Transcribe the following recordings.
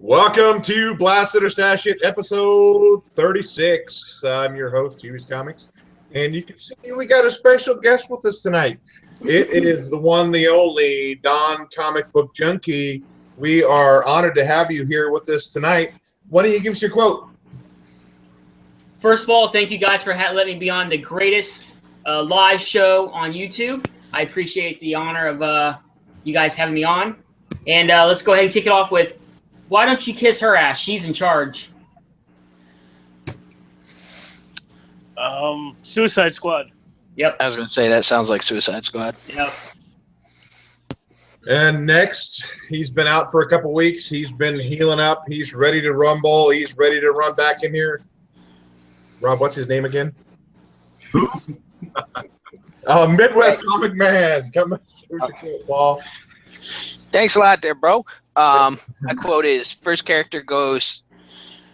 Welcome to Blast It or Stash It, episode 36. I'm your host, Hueys Comics, and you can see we got a special guest with us tonight. It is the one, the only Don Comic Book Junkie. We are honored to have you here with us tonight. Why don't you give us your quote? First of all, thank you guys for letting me be on the greatest live show on YouTube. I appreciate the honor of you guys having me on. And let's go ahead and kick it off with, why don't you kiss her ass? She's in charge. Suicide Squad. Yep. I was going to say, that sounds like Suicide Squad. Yep. And next, he's been out for a couple weeks. He's been healing up. He's ready to rumble. He's ready to run back in here. Rob, what's his name again? Midwest Comic Man. Come on. Here's your quote, Paul. Thanks a lot there, bro. My quote is, first character goes,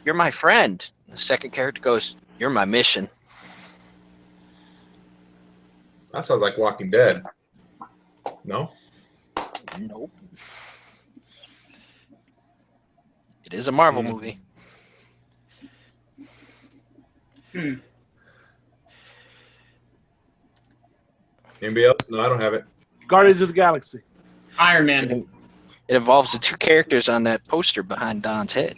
"You're my friend." The second character goes, "You're my mission." That sounds like Walking Dead. No? Nope. It is a Marvel movie. Anybody else? No, I don't have it. Guardians of the Galaxy. Iron Man. It involves the two characters on that poster behind Don's head.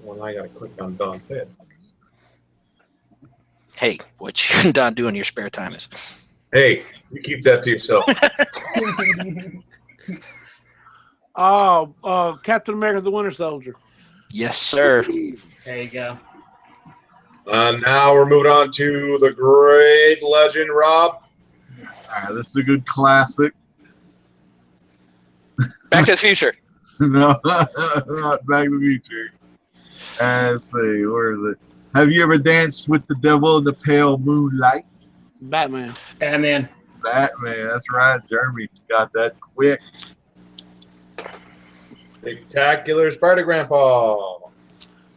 Well, I gotta click on Don's head. Hey, what you and Don do in your spare time is. Hey, you keep that to yourself. Captain America: The Winter Soldier. Yes, sir. There you go. Now we're moving on to the great legend, Rob. This is a good classic. Back to the Future. No, not Back to the Future. Let's see, where is it? Have you ever danced with the devil in the pale moonlight? Batman. Batman. Batman, that's right. Jeremy got that quick. Spectacular Spider Grandpa.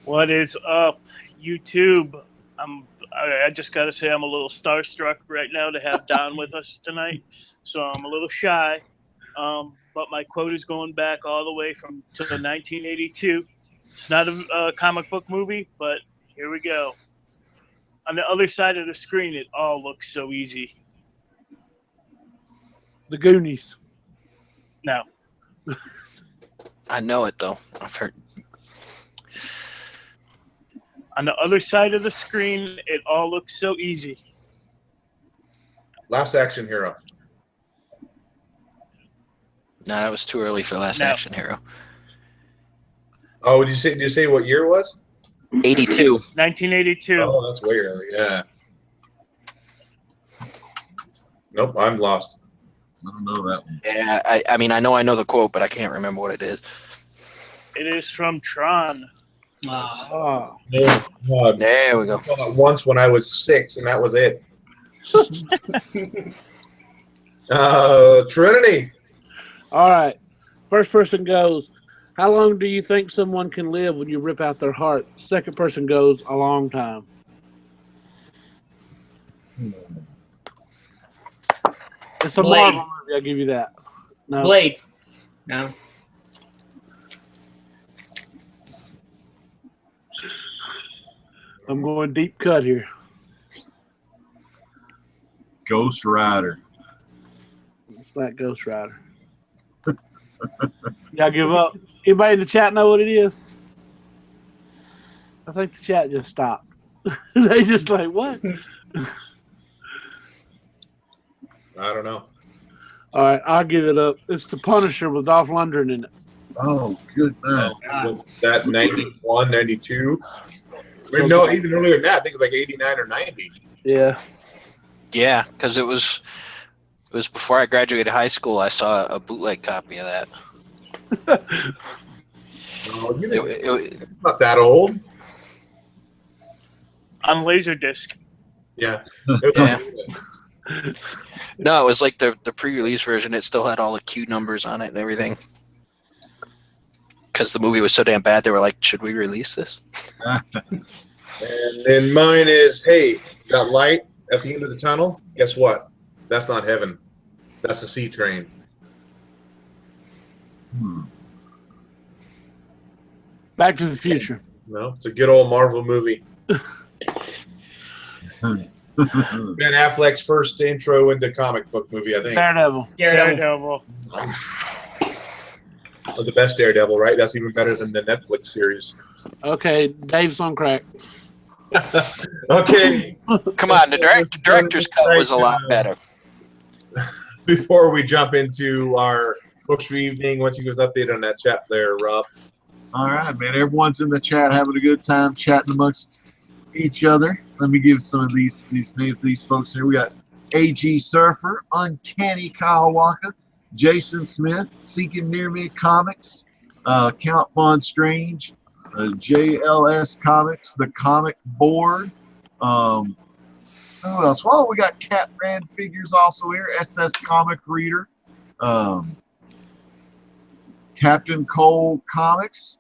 What is up, YouTube? I just got to say I'm a little starstruck right now to have Don with us tonight, so I'm a little shy. But my quote is going back all the way to 1982. It's not a comic book movie, but here we go. On the other side of the screen, it all looks so easy. The Goonies. No. I know it, though. I've heard. On the other side of the screen, it all looks so easy. Last Action Hero. No, that was too early for Last Action Hero. Oh, did you say what year it was? 82. 1982. Oh, that's way early. Yeah. Nope, I'm lost. I don't know that one. Yeah, I mean, I know the quote, but I can't remember what it is. It is from Tron. Oh. There we go. I saw it once when I was 6, and that was it. Trinity. All right. First person goes, how long do you think someone can live when you rip out their heart? Second person goes, a long time. It's a Blade. Marvel movie, I'll give you that. No. Blade. No. I'm going deep cut here. Ghost Rider. It's not Ghost Rider. Y'all give up? Anybody in the chat know what it is? I think the chat just stopped. They just like, what? I don't know. All right, I'll give it up. It's The Punisher with Dolph Lundgren in it. Oh, good man. Was that 91, 92? I mean, no, even earlier than that. I think it's like 89 or 90. Yeah. Yeah, because it was before I graduated high school. I saw a bootleg copy of that. Oh, it's not that old. On Laserdisc. Yeah. Yeah. No, it was like the pre-release version. It still had all the Q numbers on it and everything. Because the movie was so damn bad, they were like, should we release this? And then mine is, hey, got light at the end of the tunnel? Guess what? That's not heaven. That's a C train. Back to the Future. No, it's a good old Marvel movie. Ben Affleck's first intro into comic book movie, I think. Daredevil. Daredevil. The best Daredevil, right? That's even better than the Netflix series. Okay, Dave's on crack. Okay. Come on, the director's cut was a lot better. Before we jump into our books for the evening, once you give us an update on that chat there, Rob. All right, man. Everyone's in the chat having a good time chatting amongst each other. Let me give some of these names, these folks here. We got AG Surfer, Uncanny Kyle Walker, Jason Smith, Seeking Near Me Comics, Count Von Strange, JLS Comics, The Comic Board. Who else? Well, we got Cat Brand Figures also here, SS Comic Reader, Captain Cole Comics,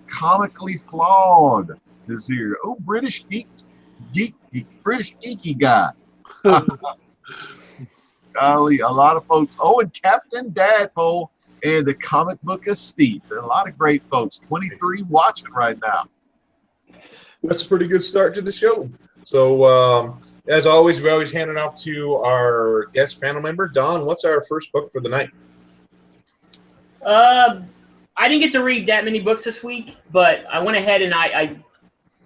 Comically Flawed is here. Oh, British Geeky guy. Golly, a lot of folks. Oh, and Captain Dadpole and the Comic Book Estate. There are a lot of great folks. 23 watching right now. That's a pretty good start to the show. So, as always, we always hand it off to our guest panel member. Don, what's our first book for the night? I didn't get to read that many books this week, but I went ahead and I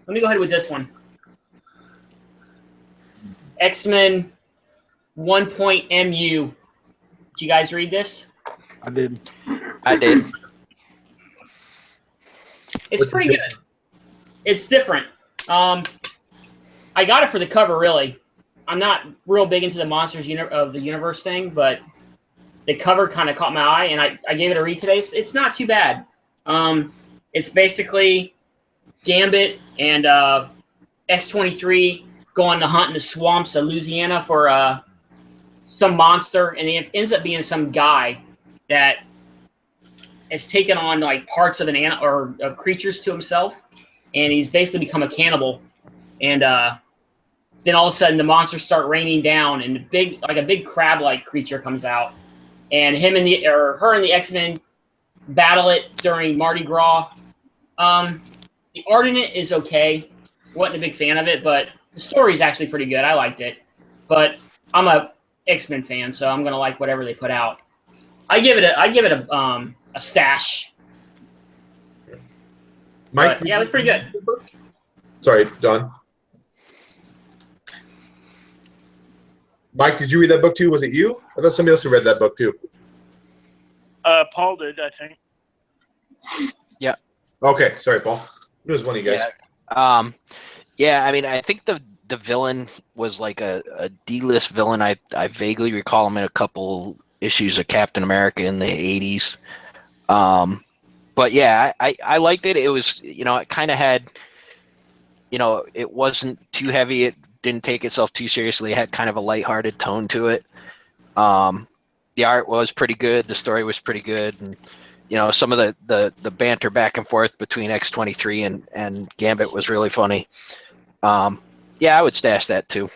let me go ahead with this one. X-Men 1.MU. Did you guys read this? I did. I did. It's pretty good. It's different. I got it for the cover, really. I'm not real big into the Monsters of the Universe thing, but the cover kind of caught my eye, and I gave it a read today. It's not too bad. It's basically Gambit and X-23 go on the hunt in the swamps of Louisiana for some monster, and it ends up being some guy that has taken on like parts of an animal or of creatures to himself, and he's basically become a cannibal. And then all of a sudden, the monsters start raining down, and a big crab-like creature comes out, and her and the X-Men battle it during Mardi Gras. The art in it is okay. Wasn't a big fan of it, but the story is actually pretty good. I liked it, but I'm a X-Men fan, so I'm gonna like whatever they put out. I give it a stash. Mike, yeah, it was pretty good. Sorry, Don. Mike, did you read that book too? Was it you? I thought somebody else who read that book too. Paul did, I think. Yeah. Okay, sorry, Paul. It was one of you guys. Yeah. Yeah, I mean, I think the villain was like a D-list villain. I vaguely recall him in a couple issues of Captain America in the 80s. But yeah, I liked it. It was, it kind of had, it wasn't too heavy. It didn't take itself too seriously. It had kind of a lighthearted tone to it. The art was pretty good. The story was pretty good. And, some of the banter back and forth between X-23 and Gambit was really funny. Yeah, I would stash that too.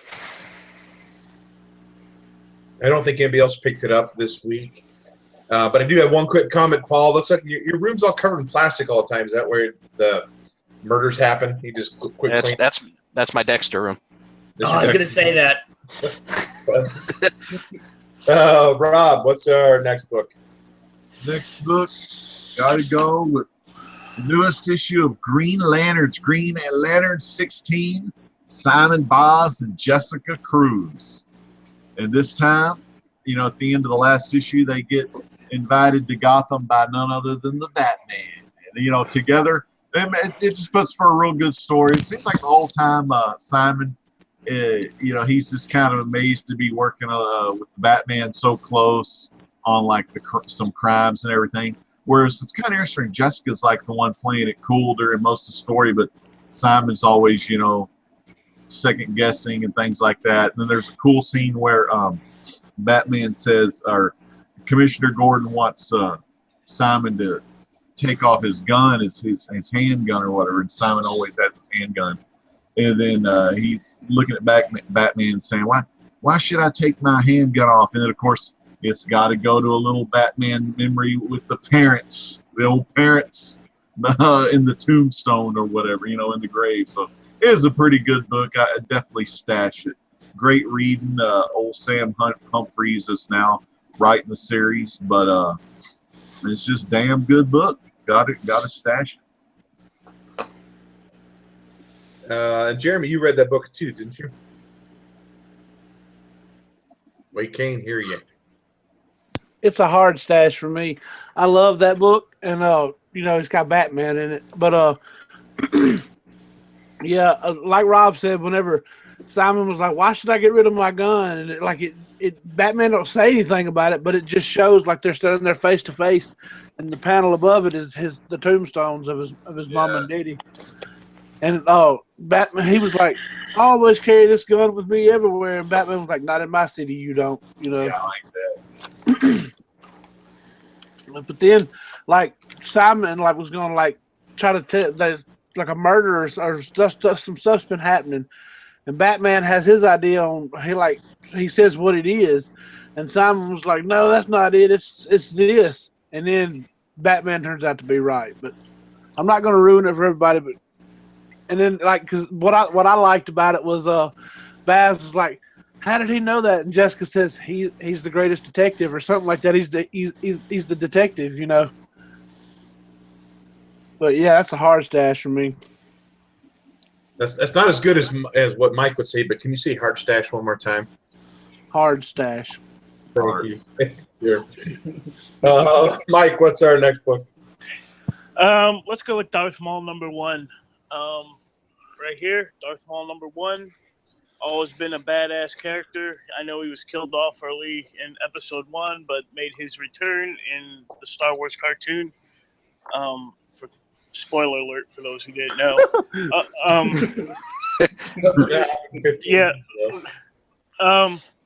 I don't think anybody else picked it up this week. But I do have one quick comment, Paul. Looks like your room's all covered in plastic all the time. Is that where the murders happen? You just quick clean? That's my Dexter room. I was going to say that. Rob, what's our next book? Next book, gotta go with the newest issue of Green Lanterns, Green Lantern 16, Simon Boz and Jessica Cruz. And this time, at the end of the last issue, they get invited to Gotham by none other than the Batman. And, together, it just puts for a real good story. It seems like the whole time Simon, he's just kind of amazed to be working with the Batman so close on like some crimes and everything. Whereas it's kind of interesting. Jessica's like the one playing it cool during most of the story, but Simon's always, second guessing and things like that. And then there's a cool scene where Batman says, or Commissioner Gordon wants Simon to take off his gun, his handgun or whatever, and Simon always has his handgun. And then he's looking at Batman saying, why should I take my handgun off? And then, of course, it's got to go to a little Batman memory with the parents, the old parents. in the tombstone or whatever, in the grave. So it is a pretty good book. I definitely stash it. Great reading. Old Sam Humphreys is now writing the series, but it's just damn good book. Got to stash it. Jeremy, you read that book too, didn't you? We can't hear you. It's a hard stash for me. I love that book, and it's got Batman in it. But yeah, like Rob said, whenever Simon was like, "Why should I get rid of my gun?" and Batman don't say anything about it, but it just shows like they're standing there face to face, and the panel above it is the tombstones of his mom and daddy. And Batman, he was like, "I always carry this gun with me everywhere," and Batman was like, "Not in my city, you don't." Yeah, I like that. But then, like Simon, was going to try to tell that a murder or some stuff's been happening, and Batman has his idea on he says what it is, and Simon was like, "No, that's not it. It's this." And then Batman turns out to be right. But I'm not going to ruin it for everybody. But and then because what I liked about it was Baz was like, "How did he know that?" And Jessica says he's the greatest detective or something like that. He's the detective, But yeah, that's a hard stash for me. That's not as good as what Mike would say, but can you say hard stash one more time? Hard stash. Thank you. Here. Mike, what's our next book? Let's go with Darth Maul #1. Right here, Darth Maul #1. Always been a badass character. I know he was killed off early in episode 1, but made his return in the Star Wars cartoon. For spoiler alert for those who didn't know.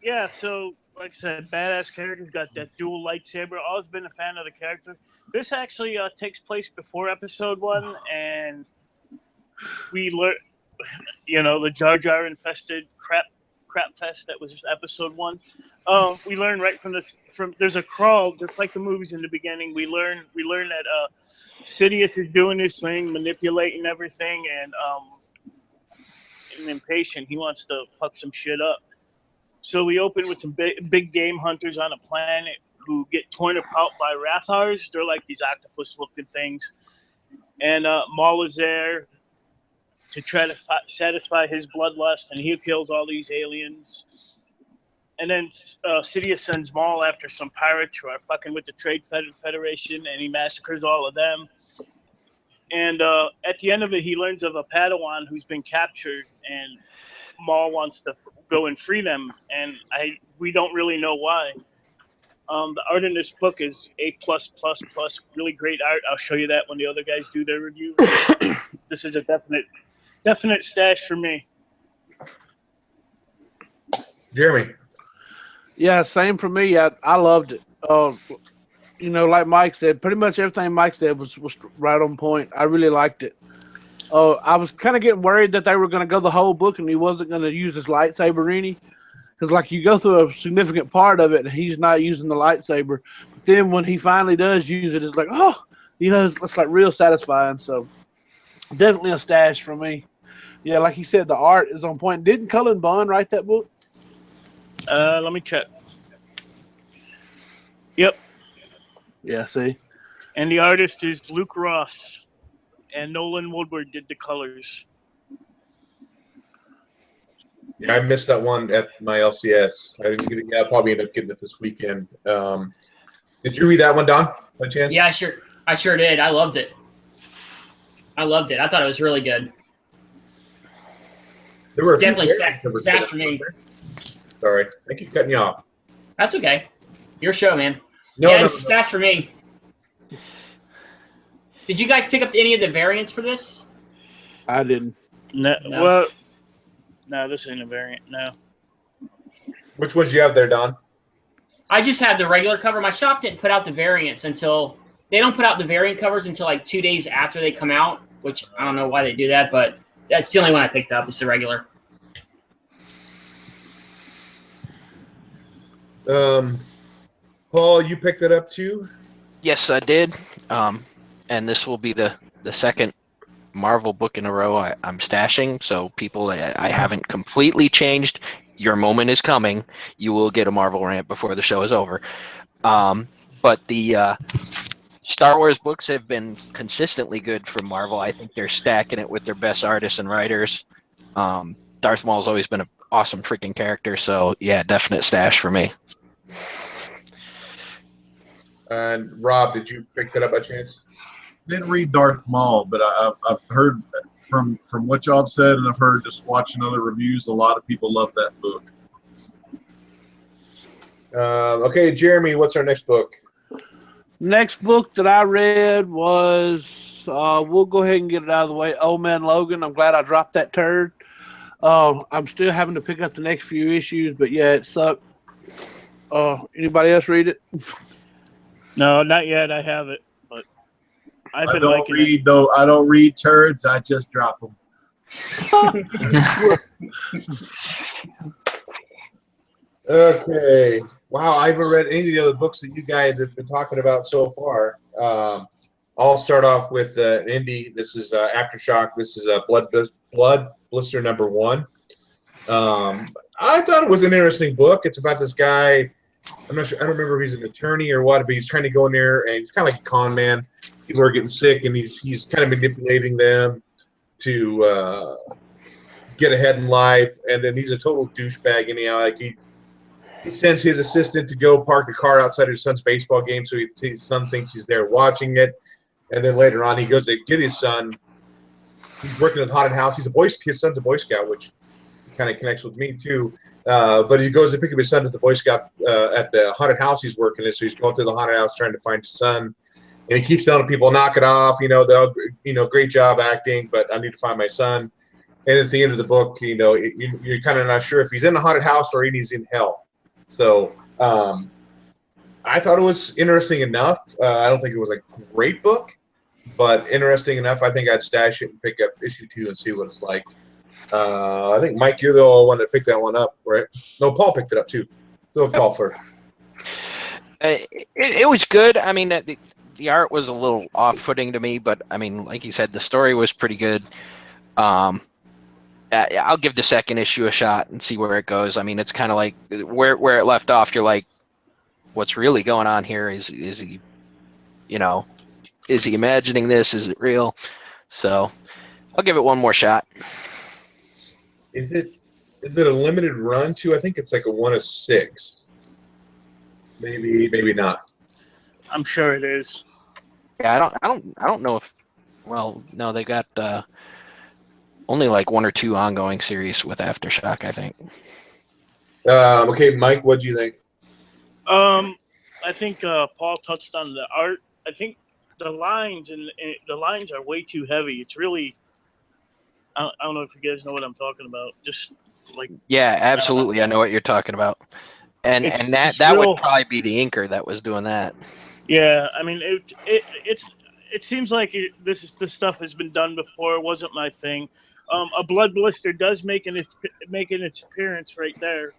Yeah. So like I said, badass character. Got that dual lightsaber. Always been a fan of the character. This actually takes place before episode 1, and we learn. The Jar Jar infested crap fest that was episode 1. We learn right from there's a crawl just like the movies in the beginning. We learn that Sidious is doing his thing, manipulating everything, and impatient. He wants to fuck some shit up. So we open with some big game hunters on a planet who get torn apart by Rathars. They're like these octopus-looking things, and Maul is there to try to satisfy his bloodlust, and he kills all these aliens. And then Sidious sends Maul after some pirates who are fucking with the Trade Federation, and he massacres all of them. And at the end of it, he learns of a Padawan who's been captured, and Maul wants to go and free them, and we don't really know why. The art in this book is A+++, really great art. I'll show you that when the other guys do their review. This is a definite stash for me. Jeremy. Yeah, same for me. I loved it. Like Mike said, pretty much everything Mike said was right on point. I really liked it. I was kind of getting worried that they were going to go the whole book and he wasn't going to use his lightsaber any. Because, you go through a significant part of it and he's not using the lightsaber. But then when he finally does use it, it's like, it's real satisfying. So, definitely a stash for me. Yeah, like he said, the art is on point. Didn't Cullen Bunn write that book? Let me check. Yep. Yeah, see? And the artist is Luke Ross. And Nolan Woodward did the colors. Yeah, I missed that one at my LCS. I didn't get it. I'll probably end up getting it this weekend. Did you read that one, Don, by chance? Yeah, I sure did. I loved it. I thought it was really good. There were definitely stacked for me. Sorry, I keep cutting you off. That's okay. Your show, man. No, it's stacked for me. Did you guys pick up any of the variants for this? I didn't. No. Well, no, this ain't a variant. No. Which ones do you have there, Don? I just had the regular cover. My shop didn't put out the variants until they don't put out the variant covers until 2 days after they come out, which I don't know why they do that, but that's the only one I picked up. It's the regular. Paul, you picked it up too? Yes, I did. And this will be the the second Marvel book in a row I'm stashing. So people, I haven't completely changed. Your moment is coming. You will get a Marvel rant before the show is over. But the Star Wars books have been consistently good for Marvel. I think they're stacking it with their best artists and writers. Darth Maul's always been an awesome freaking character. So yeah, definite stash for me. And Rob, did you pick that up by chance? Didn't read Darth Maul, but I've heard from what y'all have said, and I've heard just watching other reviews, a lot of people love that book. Okay, Jeremy, what's our next book? Next book that I read was, we'll go ahead and get it out of the way, Old Man Logan. I'm glad I dropped that turd. I'm still having to pick up the next few issues, but yeah, it sucked. Anybody else read it? No, not yet. I have it, but I've been don't liking read it. though. I don't read turds. I just drop them. Okay. Wow, I haven't read any of the other books that you guys have been talking about so far. I'll start off with an indie. This is Aftershock. This is Blood Blister #1. I thought it was an interesting book. It's about this guy. I'm not sure. I don't remember if he's an attorney or what, but he's trying to go in there, and he's kind of like a con man. People are getting sick, and he's kind of manipulating them to get ahead in life. And then he's a total douchebag anyhow. Like he sends his assistant to go park the car outside his son's baseball game, so his son thinks he's there watching it. And then later on, he goes to get his son. He's working at the haunted house. His son's a Boy Scout, which kind of connects with me too. But he goes to pick up his son at the Boy Scout at the haunted house he's working at. So he's going to the haunted house trying to find his son, and he keeps telling people, "Knock it off, great job acting, but I need to find my son." And at the end of the book, you're kind of not sure if he's in the haunted house or he's in hell. So I thought it was interesting enough. I don't think it was a great book, but interesting enough. I think I'd stash it and pick up issue 2 and see what it's like. I think, Mike, you're the only one that picked that one up, right? No, Paul picked it up too. Go Paul first. It was good. I mean, the art was a little off-putting to me, but I mean, like you said, the story was pretty good. I'll give the second issue a shot and see where it goes. I mean, it's kind of like where it left off. You're like, what's really going on here? Is he, is he imagining this? Is it real? So I'll give it one more shot. Is it a limited run too? I think it's like a 1 of 6. Maybe not. I'm sure it is. Yeah, I don't know if. Well, no, they got only like 1 or 2 ongoing series with Aftershock, I think. Okay, Mike, what do you think? I think Paul touched on the art. I think the lines are way too heavy. It's really. I don't know if you guys know what I'm talking about. Just like. Yeah, absolutely. I know what you're talking about. And that would probably be the inker that was doing that. Yeah, I mean it seems like this stuff has been done before. It wasn't my thing. A blood blister does making its appearance right there.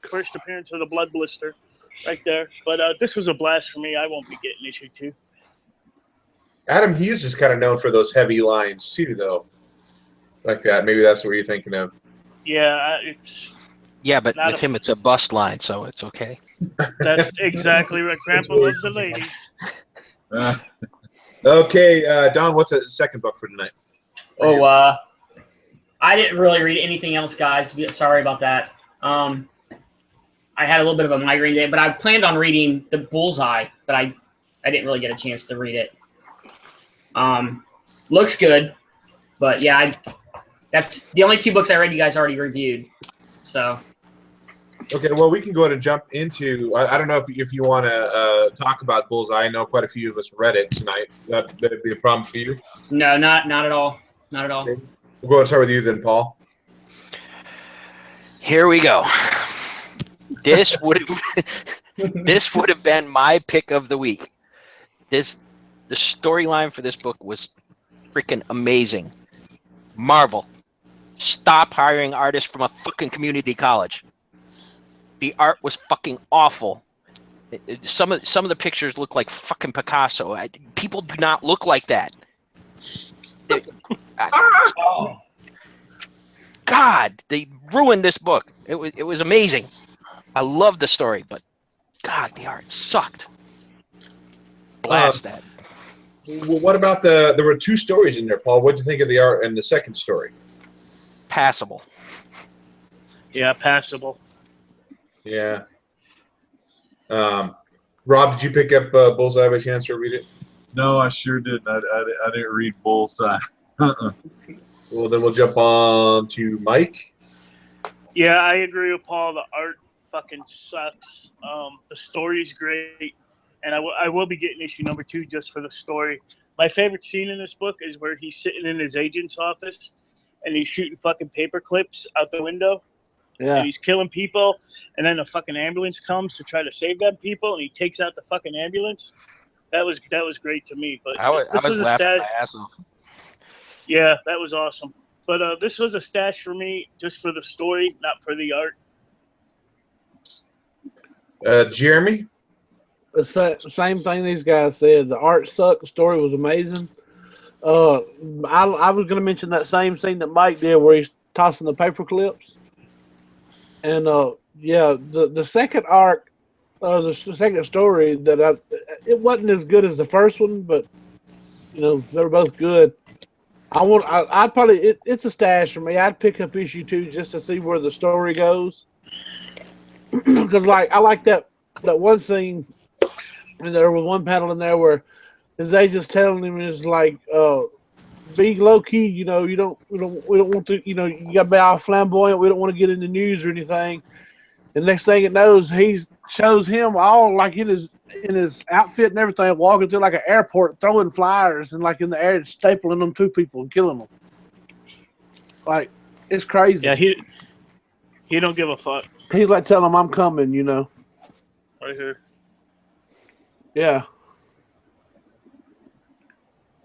First appearance of the blood blister, right there. But this was a blast for me. I won't be getting issue 2. Adam Hughes is kind of known for those heavy lines too, though. Like that. Maybe that's what you're thinking of. Yeah, but with him, it's a bust line, so it's okay. That's exactly right. Grandpa loves the ladies. Okay, Don, what's the second book for tonight? I didn't really read anything else, guys. Sorry about that. I had a little bit of a migraine day, but I planned on reading The Bullseye, but I didn't really get a chance to read it. Looks good, but yeah, that's the only 2 books I read you guys already reviewed. So. Okay, well, we can go ahead and jump into. I don't know if you want to talk about Bullseye. I know quite a few of us read it tonight. That'd be a problem for you. No, not at all. Not at all. Okay. We'll go and start with you then, Paul. Here we go. This would have been my pick of the week. The storyline for this book was freaking amazing. Marvel, stop hiring artists from a fucking community college. The art was fucking awful. Some of the pictures look like fucking Picasso. People do not look like that. Oh, God, they ruined this book. It was amazing. I loved the story, but God, the art sucked. Blast that. Well, what about there were 2 stories in there, Paul. What did you think of the art and the second story? Passable. Yeah, passable. Yeah. Rob, did you pick up Bullseye by chance or read it? No, I sure didn't. I didn't read Bullseye. Well, then we'll jump on to Mike. Yeah, I agree with Paul. The art fucking sucks. The story's great, and I will be getting issue number 2 just for the story. My favorite scene in this book is where he's sitting in his agent's office and he's shooting fucking paper clips out the window. yeah. And he's killing people, and then a fucking ambulance comes to try to save them people, and he takes out the fucking ambulance. That was great to me. But I was laughing my ass off. Yeah, that was awesome. But this was a stash for me, just for the story, not for the art. Jeremy? The same thing these guys said. The art sucked. The story was amazing. I was going to mention that same scene that Mike did where he's tossing the paper clips. And yeah, the second arc, the second story it wasn't as good as the first one, but you know they were both good. I'd probably it's a stash for me. I'd pick up issue 2 just to see where the story goes, because I like that one scene. And there was one panel in there where his agent's telling him is like, be low key. You know, we don't want to. You know, you got to be all flamboyant. We don't want to get in the news or anything. And next thing it knows, he shows him all like in his outfit and everything, walking through like an airport, throwing flyers and like in the air, stapling them to people and killing them. Like it's crazy. Yeah, he don't give a fuck. He's like telling them, "I'm coming," you know. Right here. Yeah.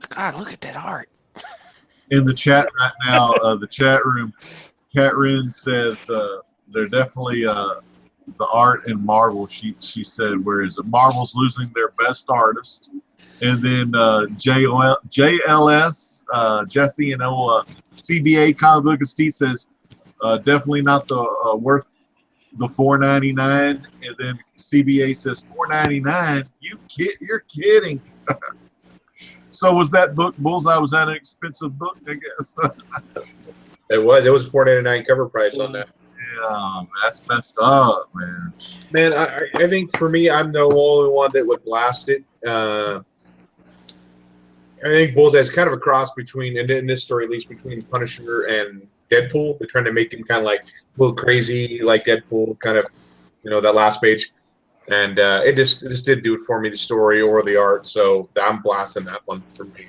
God, look at that art. In the chat right now, the chat room, Catrin says they're definitely the art in Marvel. She said, whereas Marvel's losing their best artist, and then JLS Jesse, you know, CBA comic book Steve says definitely not the worth the $4.99, and then CBA says $4.99. You're kidding. So was that book Bullseye? Was that an expensive book? I guess It was a $4.99 cover price on that. Yeah, that's messed up, man. Man, I think for me, I'm the only one that would blast it. I think Bullseye is kind of a cross between, and in this story at least, between Punisher and Deadpool. They're trying to make him kind of like a little crazy, like Deadpool, kind of, you know, that last page. And it just didn't do it for me, the story or the art. So I'm blasting that one for me.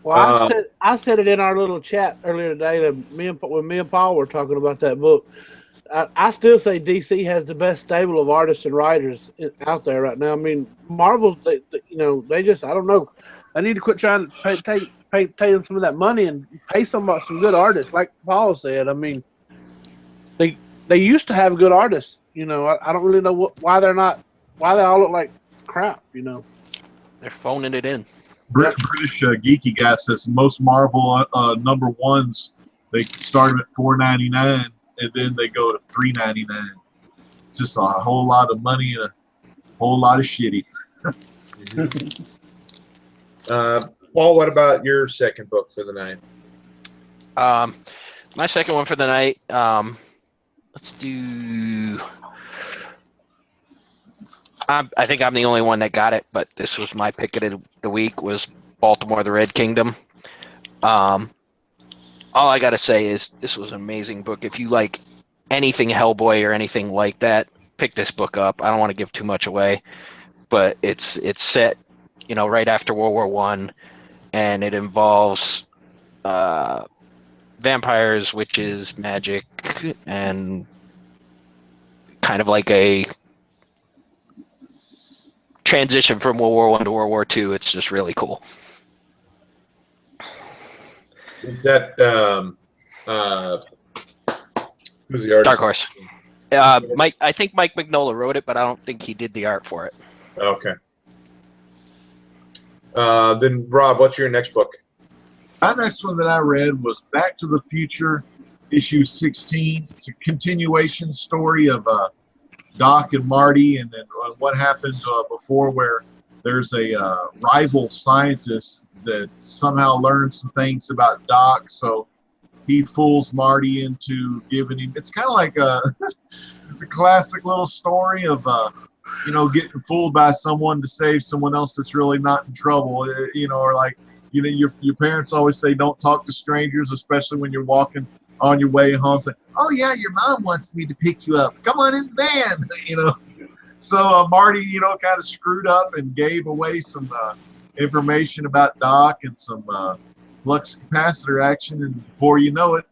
Well, I said it in our little chat earlier today that when me and Paul were talking about that book. I still say DC has the best stable of artists and writers out there right now. I mean, Marvel's, they just, I don't know. I need to quit trying to pay some of that money and pay some good artists, like Paul said. I mean, they used to have good artists. You know, I don't really know why they all look like crap. You know, they're phoning it in. British Geeky guy says most Marvel number ones, they start them at $4.99 and then they go to $3.99. Just a whole lot of money and a whole lot of shitty. Paul, what about your second book for the night? My second one for the night. Let's do. I think I'm the only one that got it, but this was my pick of the week. Was Baltimore: The Red Kingdom. All I gotta say is this was an amazing book. If you like anything Hellboy or anything like that, pick this book up. I don't want to give too much away, but it's set, right after World War I, and it involves vampires, witches, magic, and kind of like a transition from World War I to World War II. It's just really cool. Is that who's the artist? Dark Horse. I think Mike Mignola wrote it, but I don't think he did the art for it. Okay. Then Rob, what's your next book? My next one that I read was Back to the Future, issue 16. It's a continuation story of Doc and Marty, and then what happened before, where there's a rival scientist that somehow learns some things about Doc, so he fools Marty into giving him. It's kind of like it's a classic little story of getting fooled by someone to save someone else that's really not in trouble. Or like your parents always say, don't talk to strangers, especially when you're walking on your way home. Say, oh yeah, your mom wants me to pick you up. Come on in the van. So Marty, kind of screwed up and gave away some information about Doc and some flux capacitor action, and before you know it,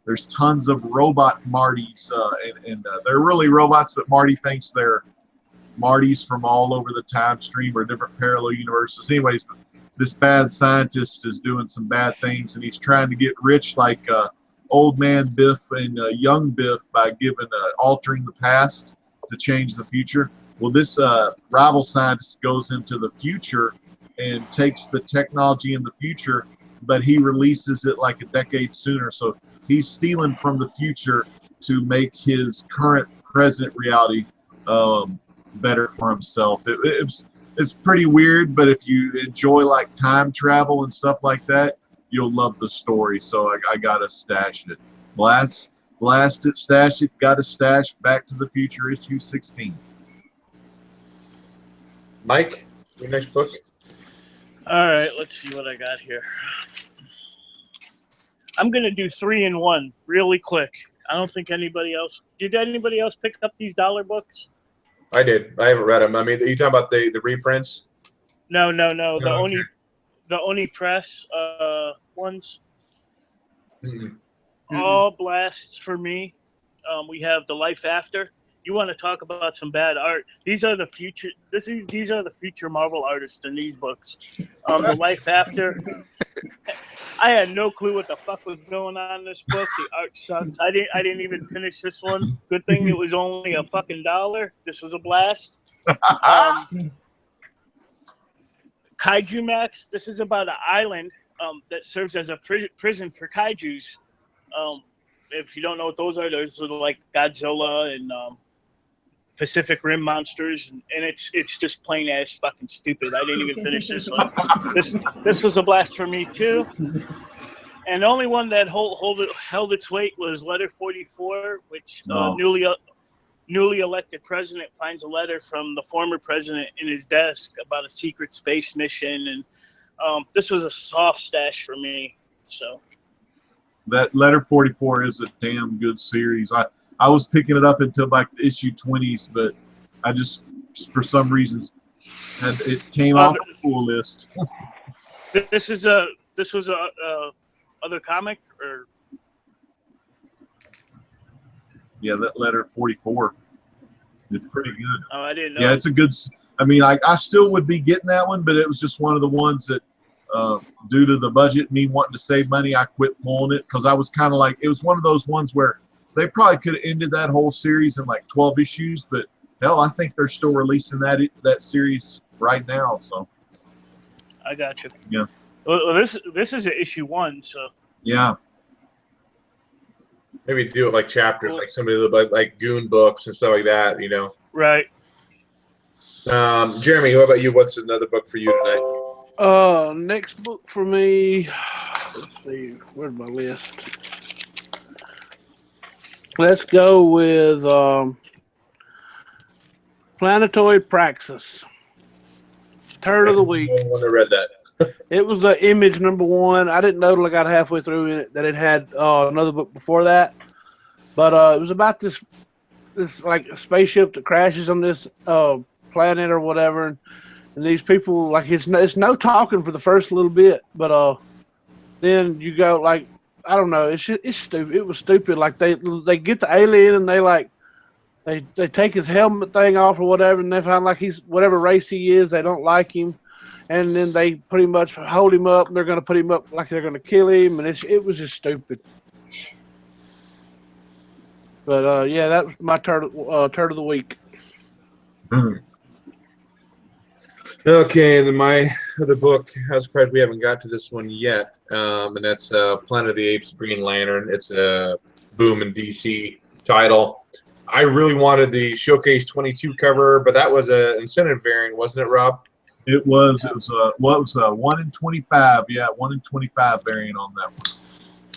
there's tons of robot Martys, and they're really robots, but Marty thinks they're Martys from all over the time stream or different parallel universes. Anyways, this bad scientist is doing some bad things, and he's trying to get rich like old man Biff and young Biff by altering the past to change the future. Well, this rival scientist goes into the future and takes the technology in the future, but he releases it like a decade sooner. So he's stealing from the future to make his current present reality better for himself. It's pretty weird, but if you enjoy like time travel and stuff like that, you'll love the story. So I gotta stash it. Blast it, stash it, gotta stash Back to the Future issue 16. Mike, your next book? All right, let's see what I got here. I'm going to do 3 in 1 really quick. I don't think anybody else... Did anybody else pick up these dollar books? I did. I haven't read them. I mean, you talking about the reprints? No. Oh, okay. The Oni Press ones. Mm-hmm. All blasts for me. We have The Life After. You want to talk about some bad art? These are the future. These are the future Marvel artists in these books. The Life After. I had no clue what the fuck was going on in this book. The art sucked. I didn't even finish this one. Good thing it was only a fucking $1. This was a blast. Kaiju Max. This is about an island that serves as a prison for kaijus. If you don't know what those are, those are like Godzilla and Pacific Rim monsters, and it's just plain ass fucking stupid. I didn't even finish this one. This was a blast for me too. And the only one that held its weight was letter 44, which newly elected president finds a letter from the former president in his desk about a secret space mission, and this was a soft stash for me. So that letter 44 is a damn good series. I was picking it up until like the issue 20s, but I just, for some reasons, it came off the full list. This was a other comic, or yeah, that letter 44. It's pretty good. Oh, I didn't know. Yeah, it's a good. I mean, I still would be getting that one, but it was just one of the ones that, due to the budget, me wanting to save money, I quit pulling it because I was kind of like, it was one of those ones where they probably could have ended that whole series in like 12 issues, but hell, I think they're still releasing that series right now. So I got you. Yeah. Well, this is issue 1, so yeah. Maybe do it like chapters, like some of the like Goon books and stuff like that. Right. Jeremy, how about you? What's another book for you tonight? Next book for me. Let's see, where's my list? Let's go with Planetoid Praxis. Turd of the week. I wouldn't have read that. It was Image #1. I didn't know till I got halfway through it that it had another book before that. But it was about this like a spaceship that crashes on this planet or whatever, and these people, like, it's no talking for the first little bit, but then you go, like, I don't know, it's stupid. It was stupid. Like they get the alien and they take his helmet thing off or whatever, and they find like he's whatever race he is, they don't like him, and then they pretty much hold him up and they're going to put him up like they're going to kill him, and it was just stupid. But yeah, that was my turd of the week. Okay, and my other book, I was surprised we haven't got to this one yet, and that's Planet of the Apes Green Lantern. It's a Boom and DC title. I really wanted the Showcase 22 cover, but that was an incentive variant, wasn't it, Rob? It was. It was what was 1 in 25? Yeah, 1 in 25 variant on that one.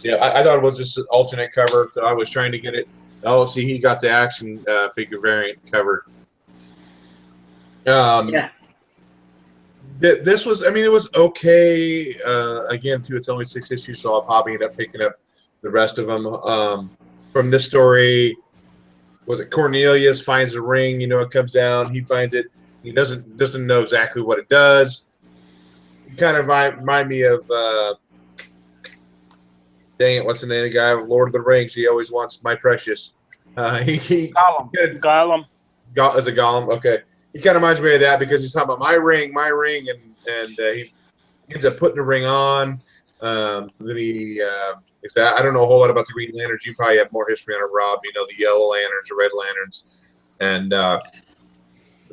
Yeah, I thought it was just an alternate cover, so I was trying to get it. Oh, see, he got the action figure variant cover. Yeah. This was, I mean, it was okay. Again, too, it's only 6 issues, so I'll probably end up picking up the rest of them. From this story, was it Cornelius finds a ring? You know, it comes down. He finds it. He doesn't know exactly what it does. It kind of remind me of dang it, what's the name of the guy of Lord of the Rings? He always wants my precious. Gollum. Gollum. As a Gollum, okay. He kind of reminds me of that because he's talking about my ring, and he ends up putting the ring on. Then he, I don't know a whole lot about the Green Lanterns. You probably have more history on it, Rob. You know, the yellow lanterns, the red lanterns, and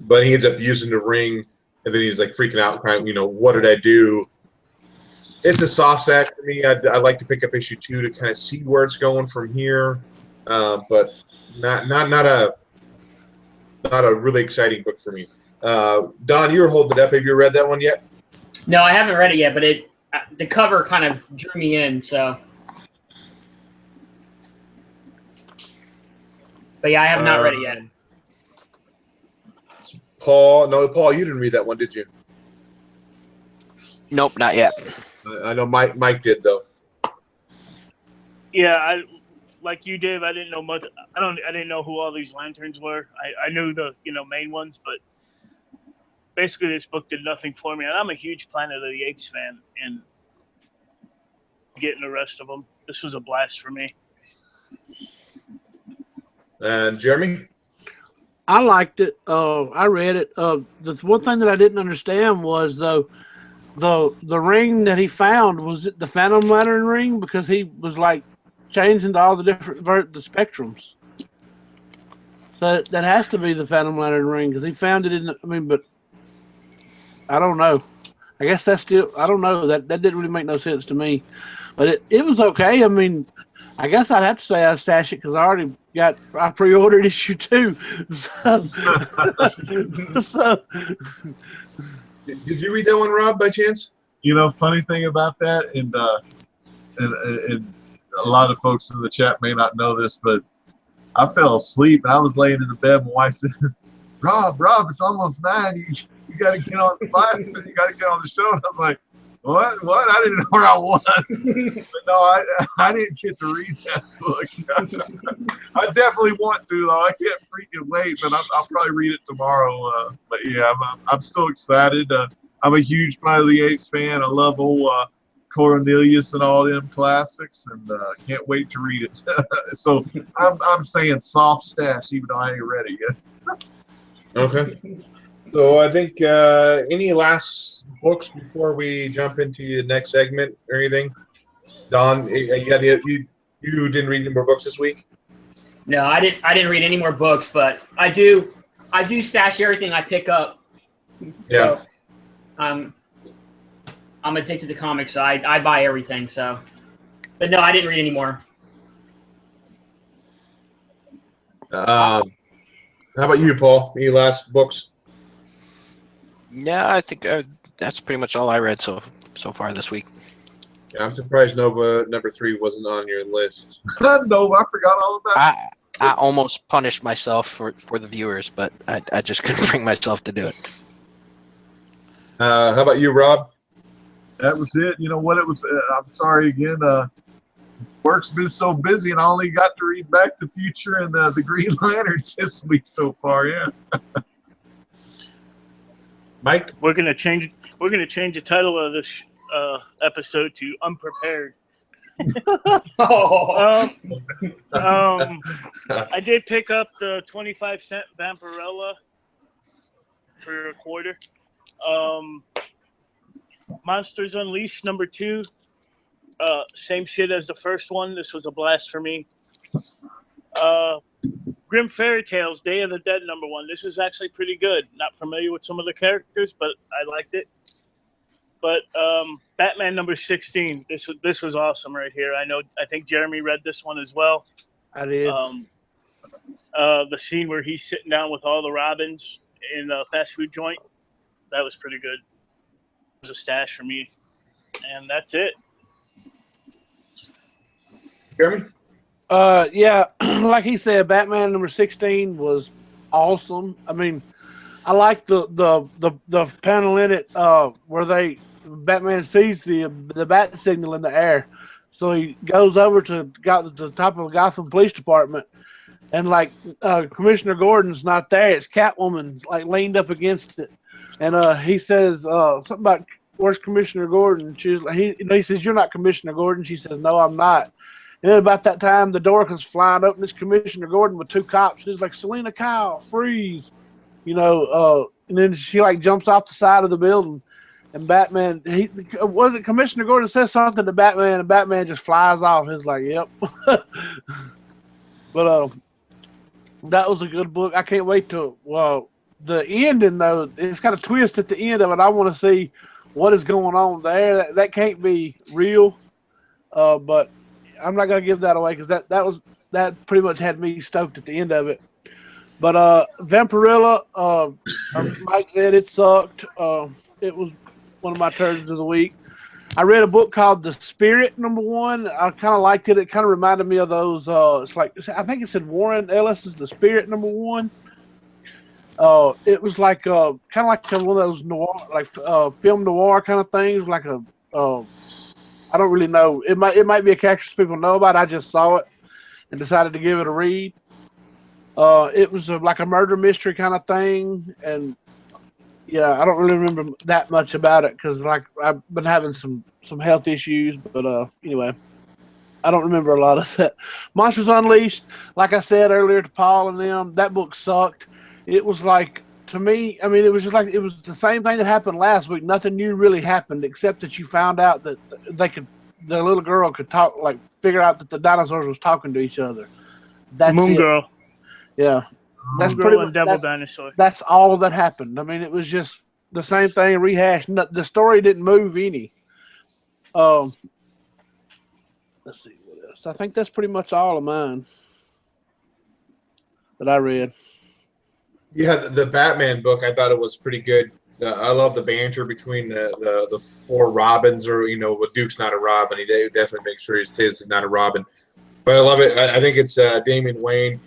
but he ends up using the ring, and then he's like freaking out, crying. You know, what did I do? It's a soft stash for me. I'd like to pick up issue 2 to kind of see where it's going from here, but not a really exciting book for me. Don, you were holding it up. Have you read that one yet? No, I haven't read it yet, but the cover kind of drew me in. So, but yeah, I have not read it yet. Paul, you didn't read that one, did you? Nope, not yet. I know Mike did though. Yeah, like you, Dave. I didn't know much. I didn't know who all these lanterns were. I knew the main ones, but basically this book did nothing for me. And I'm a huge Planet of the Apes fan, and getting the rest of them, this was a blast for me. And Jeremy? I liked it. I read it. The one thing that I didn't understand was though the ring that he found, was it the Phantom Lantern ring? Because he was like changing to all the different the spectrums. So that has to be the Phantom Lantern ring because he found it in. But I don't know. I guess that's still. I don't know. That didn't really make no sense to me. But it was okay. I mean, I guess I'd have to say I stashed it because I pre-ordered issue 2. So Did you read that one, Rob, by chance? You know, funny thing about that, and a lot of folks in the chat may not know this, but I fell asleep and I was laying in the bed. My wife says, Rob, it's almost 9. You got to get on the class. You got to get on the show. And I was like, what? I didn't know where I was. But no, I didn't get to read that book. I definitely want to, though. I can't freaking wait, but I'll probably read it tomorrow. But yeah, I'm still excited. I'm a huge Planet of the Apes fan. I love old Cornelius and all them classics, and can't wait to read it. So I'm saying soft stash, even though I ain't ready yet. Okay. So I think any last books before we jump into the next segment or anything? Don, you didn't read any more books this week? No, I didn't read any more books, but I do stash everything I pick up. Yeah. So, I'm addicted to comics, so I buy everything. So, but no, I didn't read any more. How about you, Paul? Any last books? Yeah, I think that's pretty much all I read so far this week. Yeah, I'm surprised Nova #3 wasn't on your list. Nova, I forgot all about it. I almost punished myself for the viewers, but I just couldn't bring myself to do it. How about you, Rob? That was it. You know what? It was. I'm sorry again. Work's been so busy, and I only got to read Back to the Future and the Green Lanterns this week so far. Yeah. Mike, We're gonna change the title of this episode to Unprepared. I did pick up the 25-cent Vampirella for $0.25. Monsters Unleashed #2. Same shit as the first one. This was a blast for me. Grim Fairy Tales Day of the Dead #1. This was actually pretty good. Not familiar with some of the characters, but I liked it. But Batman #16. This was awesome right here. I think Jeremy read this one as well. I did. The scene where he's sitting down with all the Robins in a fast food joint, that was pretty good. It was a stash for me. And that's it. Jeremy? Yeah, like he said, Batman #16 was awesome. I mean, I like the panel in it where Batman sees the bat signal in the air, so he goes over to the top of the Gotham Police Department, and like Commissioner Gordon's not there. It's Catwoman like leaned up against it, and he says something about where's Commissioner Gordon. He says, "You're not Commissioner Gordon." She says, "No, I'm not." And then about that time, the door comes flying open. It's Commissioner Gordon with 2 cops. He's like, "Selena Kyle, freeze!" And then she like jumps off the side of the building, and Batman, Commissioner Gordon says something to Batman, and Batman just flies off. He's like, "Yep." But that was a good book. I can't wait to the ending though. It's got a twist at the end of it. I want to see what is going on there. That can't be real, but I'm not gonna give that away because that pretty much had me stoked at the end of it. But Vampirella, Mike said it sucked. It was one of my turns of the week. I read a book called The Spirit #1. I kind of liked it. It kind of reminded me of those. It's like I think it said Warren Ellis is The Spirit #1. It was like kind of like one of those noir, like film noir kind of things. Like I don't really know. It might be a character people know about. I just saw it and decided to give it a read. It was like a murder mystery kind of thing, and yeah, I don't really remember that much about it because like I've been having some health issues. But anyway, I don't remember a lot of that. Monsters Unleashed, like I said earlier to Paul and them, that book sucked. It was like, to me, I mean, it was just like it was the same thing that happened last week. Nothing new really happened except that you found out that the little girl could talk, like figure out that the dinosaurs was talking to each other. That's Moon it. Girl. Yeah, that's Moon pretty Girl much and Devil Dinosaur. That's all that happened. I mean, it was just the same thing rehashed. The story didn't move any. Let's see what else. I think that's pretty much all of mine that I read. Yeah, the Batman book, I thought it was pretty good. I love the banter between the 4 Robins, or well, Duke's not a Robin. He definitely makes sure he says he's not a Robin. But I love it. I think it's Damian Wayne.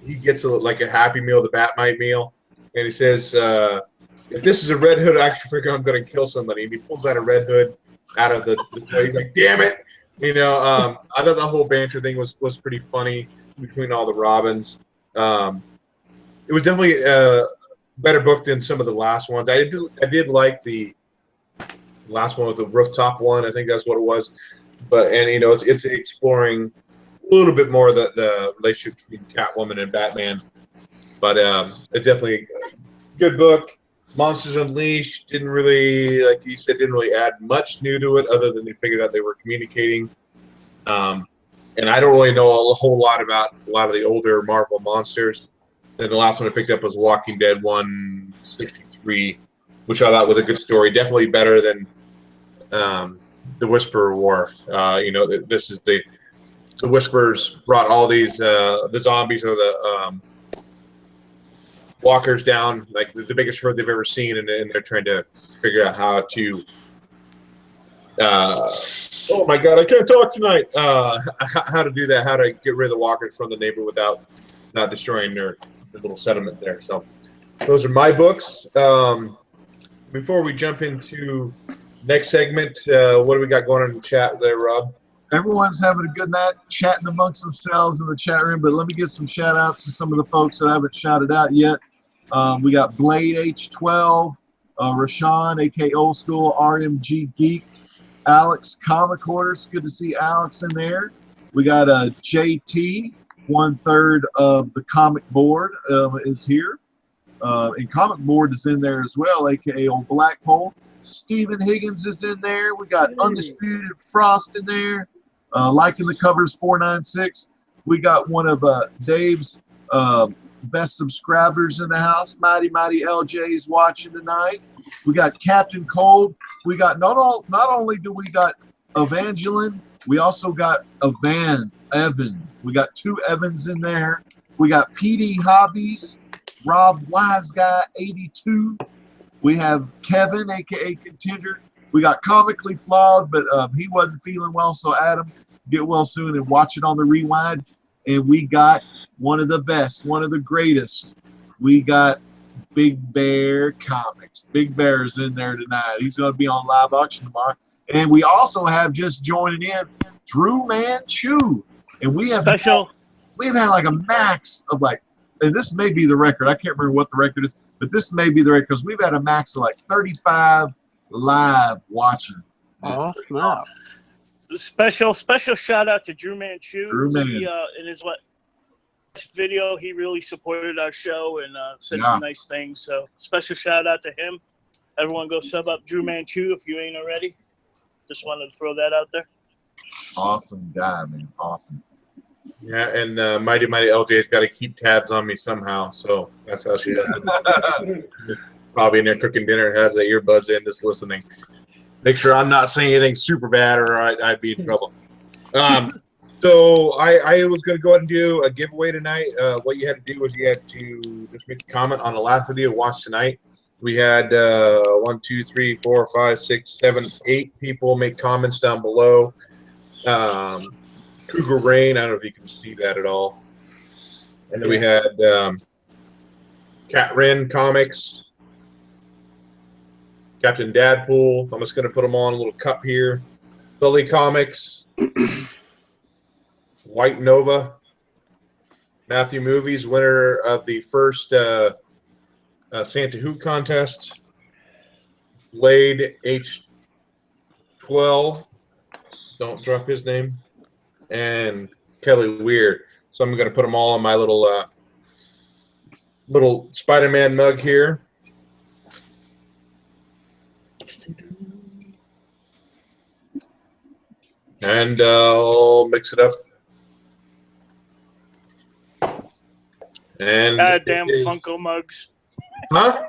He gets like a Happy Meal, the Batmite meal, and he says, "If this is a Red Hood action figure, I'm going to kill somebody." And he pulls out a Red Hood out of the toy. He's like, "Damn it!" I thought the whole banter thing was pretty funny between all the Robins. It was definitely a better book than some of the last ones. I did like the last one with the rooftop one. I think that's what it was. But it's exploring a little bit more the relationship between Catwoman and Batman. But it's definitely a good book. Monsters Unleashed didn't really, like you said, didn't really add much new to it other than they figured out they were communicating. And I don't really know a whole lot about a lot of the older Marvel monsters. And the last one I picked up was Walking Dead 163, which I thought was a good story. Definitely better than the Whisperer War. This is the Whisperers brought all these the zombies or the walkers down, like the biggest herd they've ever seen, and they're trying to figure out how to. Oh my God, I can't talk tonight. How to do that? How to get rid of the walkers from the neighbor without not destroying their little settlement there. So those are my books. Before we jump into next segment, what do we got going on in the chat there, Rob? Everyone's having a good night chatting amongst themselves in the chat room, but let me give some shout outs to some of the folks that I haven't shouted out yet. We got Blade H12, Rashawn, aka Old School, RMG Geek, Alex Comic Orders. Good to see Alex in there. We got JT, 1/3 of the comic board is here. And comic board is in there as well, aka Old Blackpole. Stephen Higgins is in there. We got Undisputed Frost in there. Liking the covers 496. We got one of Dave's best subscribers in the house. Mighty LJ is watching tonight. We got Captain Cold. We got not only do we got Evangeline, we also got Evan. We got 2 Evans in there. We got PD Hobbies, Rob Wise Guy 82. We have Kevin, aka Contender. We got Comically Flawed, but he wasn't feeling well, so Adam, get well soon and watch it on the rewind. And we got one of the best, one of the greatest. We got Big Bear Comics. Big Bear is in there tonight. He's going to be on live auction tomorrow. And we also have just joining in Drew Manchu. And we've had like a max of like, and this may be the record. I can't remember what the record is, but this may be the record because we've had a max of like 35 live watching. Oh, snap. Special shout out to Drew Manchu. Drew Man. In his last video, he really supported our show and said some nice things. So special shout out to him. Everyone go sub up Drew Manchu if you ain't already. Just wanted to throw that out there. Awesome guy, man. Awesome. Yeah, and Mighty LJ's got to keep tabs on me somehow, so that's how she does it. Probably in there cooking dinner, has the earbuds in, just listening. Make sure I'm not saying anything super bad, or I'd be in trouble. So I was going to go ahead and do a giveaway tonight. What you had to do was you had to just make a comment on the last video watched tonight. We had 1, 2, 3, 4, 5, 6, 7, 8 people make comments down below. Cougar Rain, I don't know if you can see that at all. And then we had Cat Ren Comics, Captain Dadpool. I'm just going to put them all in a little cup here. Sully Comics, White Nova, Matthew Movies, winner of the first Santa Who contest, Blade H12, don't drop his name, and Kelly Weir. So I'm going to put them all in my little Spider-Man mug here. And I'll mix it up. And goddamn Funko mugs. Huh?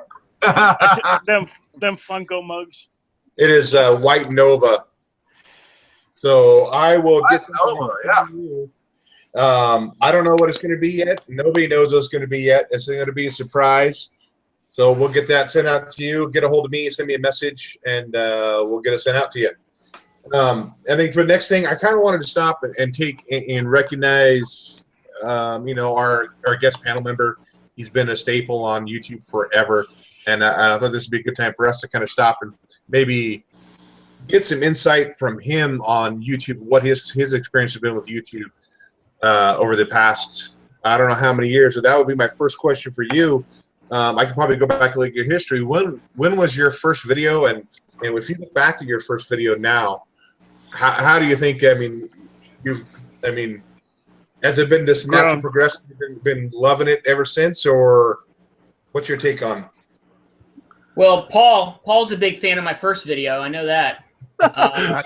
them Funko mugs. It is White Nova. So I will get Nova, yeah. I don't know what it's going to be yet. Nobody knows what it's going to be yet. It's going to be a surprise. So we'll get that sent out to you. Get a hold of me, send me a message, and we'll get it sent out to you. I think for the next thing, I kind of wanted to stop and take and recognize, our guest panel member. He's been a staple on YouTube forever, and I thought this would be a good time for us to kind of stop and maybe get some insight from him on YouTube, what his experience has been with YouTube over the past, I don't know how many years. So that would be my first question for you. I could probably go back and look at your history. When was your first video, and if you look back at your first video now, how do you think? Has it been this natural progression? You've been loving it ever since, or what's your take on? Well, Paul's a big fan of my first video. I know that.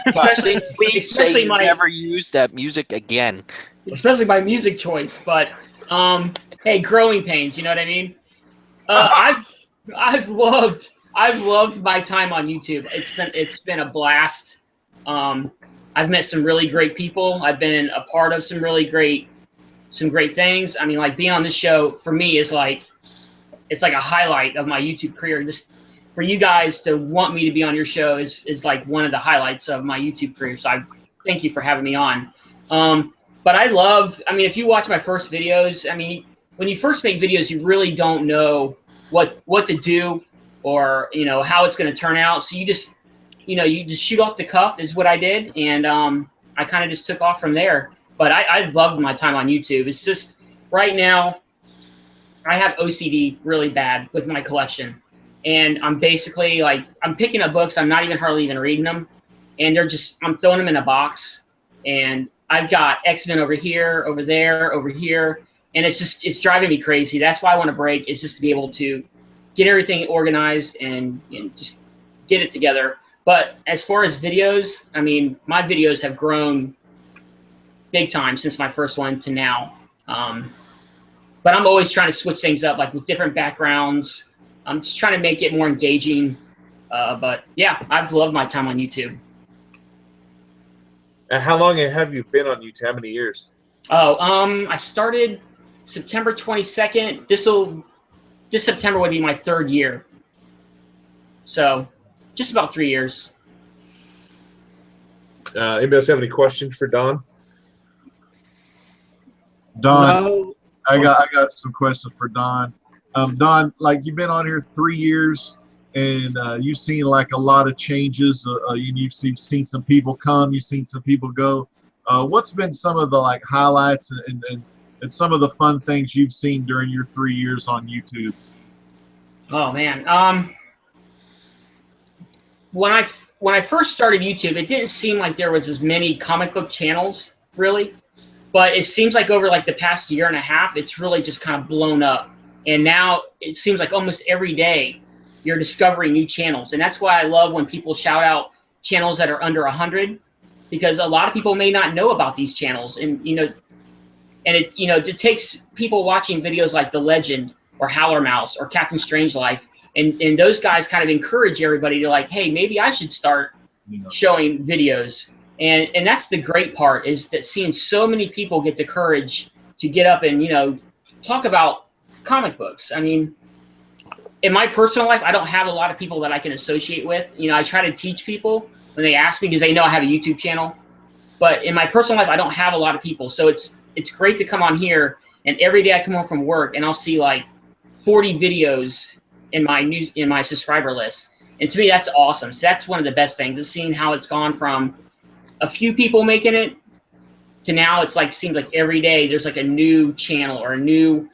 Especially my never use that music again. Especially my music choice, but hey, growing pains. You know what I mean? I've loved my time on YouTube. It's been a blast. I've met some really great people. I've been a part of some great things. I mean, like being on this show for me is like, it's like a highlight of my YouTube career. Just for you guys to want me to be on your show is like one of the highlights of my YouTube career. So I thank you for having me on. But if you watch my first videos, when you first make videos, you really don't know what to do or, how it's going to turn out. So you just shoot off the cuff is what I did. And I kind of just took off from there. But I loved my time on YouTube. It's just right now I have OCD really bad with my collection. And I'm basically I'm picking up books. I'm not even hardly even reading them. And I'm throwing them in a box. And I've got X-Men over here, over there, over here. And it's driving me crazy. That's why I want to break, is just to be able to get everything organized and just get it together. But as far as videos, my videos have grown big time since my first one to now. But but I'm always trying to switch things up, like with different backgrounds. I'm just trying to make it more engaging. But yeah, I've loved my time on YouTube. And how long have you been on YouTube? How many years? I started September 22nd. This September would be my 3rd year. So just about 3 years. Anybody else have any questions for Don? Don, No. I got some questions for Don. Don, like you've been on here 3 years, and you've seen like a lot of changes. You've seen some people come, you've seen some people go. What's been some of the like highlights and some of the fun things you've seen during your 3 years on YouTube? Oh man. When I first started YouTube, it didn't seem like there was as many comic book channels, really. But it seems like over like the past year and a half, it's really just kind of blown up. And now it seems like almost every day you're discovering new channels. And that's why I love when people shout out channels that are under 100, because a lot of people may not know about these channels. And, it takes people watching videos like The Legend or Howler Mouse or Captain Strangelife's, and those guys kind of encourage everybody to like, hey, maybe I should start showing videos. And that's the great part, is that seeing so many people get the courage to get up and, talk about comic books. I mean, in my personal life, I don't have a lot of people that I can associate with. I try to teach people when they ask me because they know I have a YouTube channel. But in my personal life, I don't have a lot of people. So it's great to come on here, and every day I come home from work and I'll see like 40 videos in my subscriber list. And to me, that's awesome. So that's one of the best things, is seeing how it's gone from a few people making it to now it's like, seems like every day there's like a new channel or a new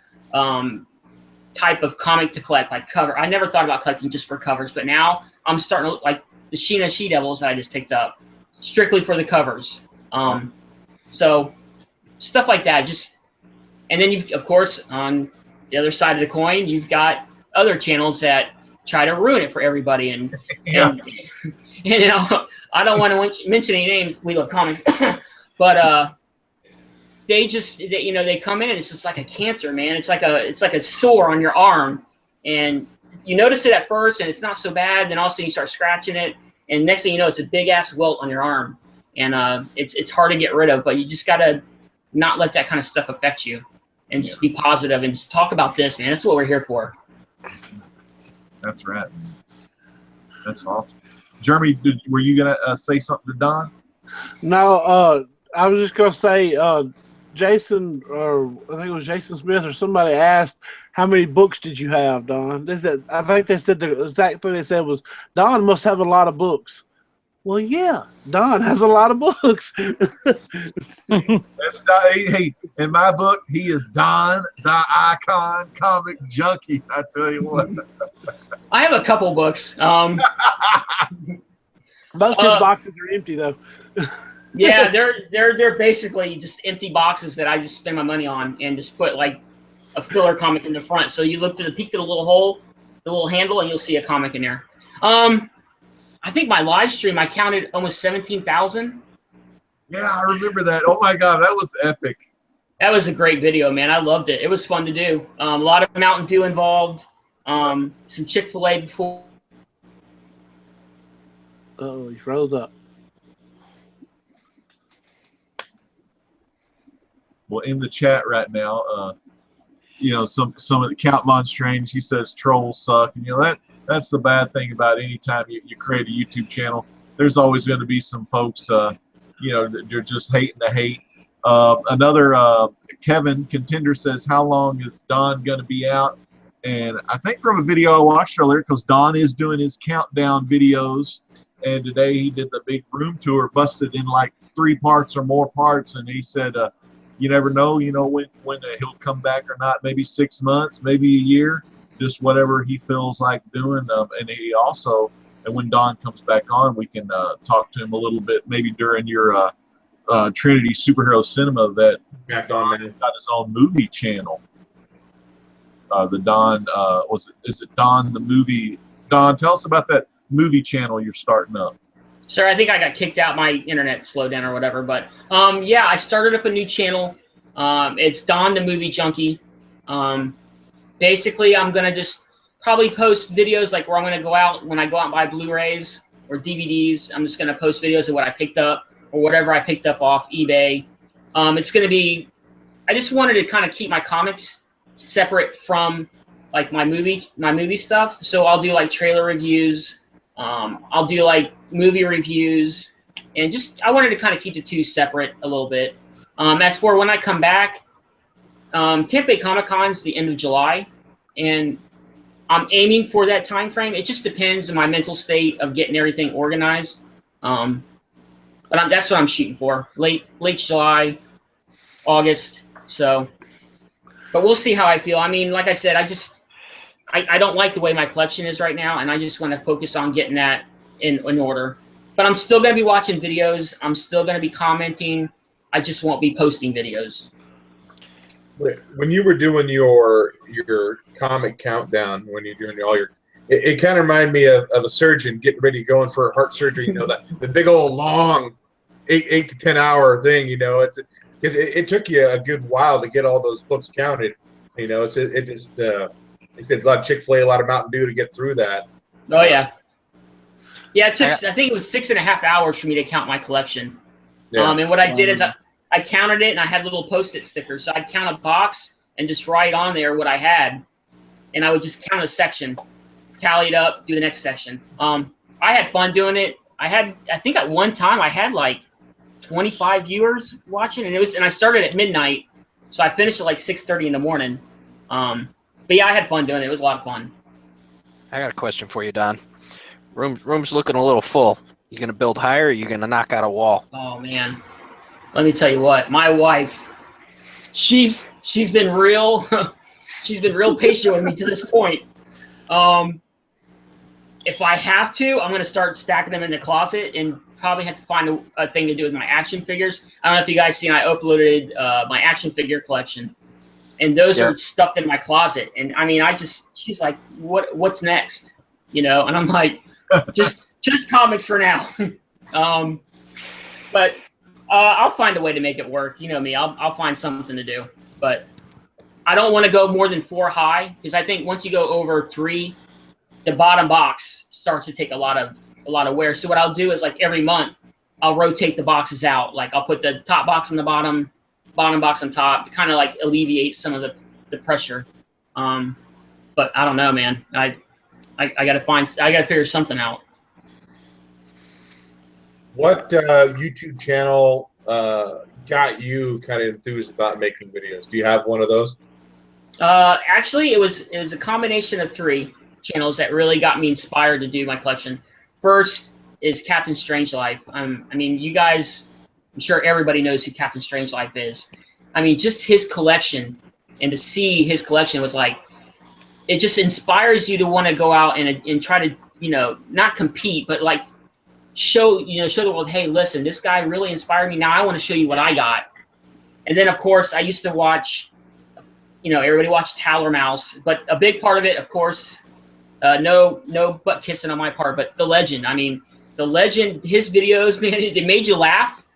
type of comic to collect, like cover. I never thought about collecting just for covers, but now I'm starting to, like the Sheena She-Devils that I just picked up, strictly for the covers. So stuff like that. And then you've, of course, on the other side of the coin, you've got other channels that try to ruin it for everybody. And, Yeah. and I don't want to mention any names. We love comics, but they come in and it's just like a cancer, man. It's like a sore on your arm, and you notice it at first and it's not so bad. Then all of a sudden you start scratching it, and next thing you know, it's a big ass welt on your arm, and it's hard to get rid of. But you just gotta not let that kind of stuff affect you, and just be positive and just talk about this, man. That's what we're here for. That's right. That's awesome. Jeremy, were you gonna say something to Don? No, I was just gonna say, Jason, or I think it was Jason Smith or somebody asked, how many books did you have, Don? I think they said the exact thing they said was, Don must have a lot of books. Well, yeah, Don has a lot of books. That's Don, hey, in my book, he is Don, the icon comic junkie. I tell you what. I have a couple books. Most of his boxes are empty, though. Yeah, they're basically just empty boxes that I just spend my money on and just put like a filler comic in the front. So you look to the peek to the little hole, the little handle, and you'll see a comic in there. I think my live stream, I counted almost 17,000. Yeah, I remember that. Oh my God, that was epic. That was a great video, man. I loved it. It was fun to do. A lot of Mountain Dew involved. Some Chick-fil-A before. Oh, he froze up. Well, in the chat right now, some of the Count Von Strange, he says trolls suck, and that's the bad thing about any time you create a YouTube channel. There's always going to be some folks, that you're just hating to hate. Another Kevin Contender says, how long is Don going to be out? And I think from a video I watched earlier, because Don is doing his countdown videos, and today he did the big room tour, busted in like 3 parts or more parts, and he said, you never know, when he'll come back or not. Maybe 6 months, maybe a year, just whatever he feels like doing. And he also, and when Don comes back on, we can talk to him a little bit, maybe during your Trinitys Superhero Cinema that Back on, man. got his own movie channel. The Don, is it Don the movie? Don, tell us about that movie channel you're starting up. Sir, I think I got kicked out. My internet slowed down or whatever. But yeah, I started up a new channel. It's Don the Movie Junkie. Basically, I'm gonna just probably post videos like where I'm gonna go out when I go out and buy Blu-rays or DVDs. I'm just gonna post videos of what I picked up or whatever I picked up off eBay. It's gonna be. I just wanted to kind of keep my comics separate from like my movie stuff. So I'll do like trailer reviews. I'll do like movie reviews, and just I wanted to kind of keep the two separate a little bit. As for when I come back, Tampa Bay Comic Con's the end of July, and I'm aiming for that time frame. It just depends on my mental state of getting everything organized. But that's what I'm shooting for. Late July, August. So, but we'll see how I feel. I mean, like I said, I don't like the way my collection is right now, and I just want to focus on getting that in order. But I'm still going to be watching videos. I'm still going to be commenting. I just won't be posting videos. When you were doing your comic countdown, when you're doing all your, it kind of reminded me of a surgeon getting ready to go in for heart surgery. You know, the big old long 8 to 10 hour thing. You know, it's because it took you a good while to get all those books counted. You know, it's just they said a lot of Chick-fil-A, a lot of Mountain Dew to get through that. Oh yeah, yeah. It took I think it was 6.5 hours for me to count my collection. Yeah. And what I did is I counted it, and I had little Post-it stickers. So I'd count a box and just write on there what I had, and I would just count a section, tally it up, do the next section. I had fun doing it. I think at one time I had like 25 viewers watching, and I started at midnight, so I finished at like 6:30 in the morning. But yeah, I had fun doing it. It was a lot of fun. I got a question for you, Don. Room's looking a little full. You gonna build higher, or you gonna knock out a wall? Oh man, let me tell you what. My wife, she's been real. She's been real patient with me to this point. If I have to, I'm gonna start stacking them in the closet, and probably have to find a thing to do with my action figures. I don't know if you guys seen. I uploaded my action figure collection, and those are stuffed in my closet. And I mean, she's like, what's next? You know, and I'm like, just comics for now. But I'll find a way to make it work. You know me, I'll find something to do. But I don't want to go more than 4 high, because I think once you go over 3, the bottom box starts to take a lot of wear. So what I'll do is like every month I'll rotate the boxes out. Like I'll put the top box on the bottom box on top to kind of like alleviate some of the pressure. But I don't know, man. I gotta figure something out. What YouTube channel got you kind of enthused about making videos? Do you have one of those? Actually, it was a combination of 3 channels that really got me inspired to do my collection. First is Captain Strangelove. I mean, you guys, I'm sure everybody knows who Captain Strangelove is. I mean, just his collection, and to see his collection was like, it just inspires you to want to go out and try to, you know, not compete, but like show the world, hey, listen, this guy really inspired me. Now I want to show you what I got. And then, of course, I used to watch, you know, everybody watched Howler Mouse, but a big part of it, of course, no butt kissing on my part, but The Legend. I mean, The Legend, his videos, man, they made you laugh,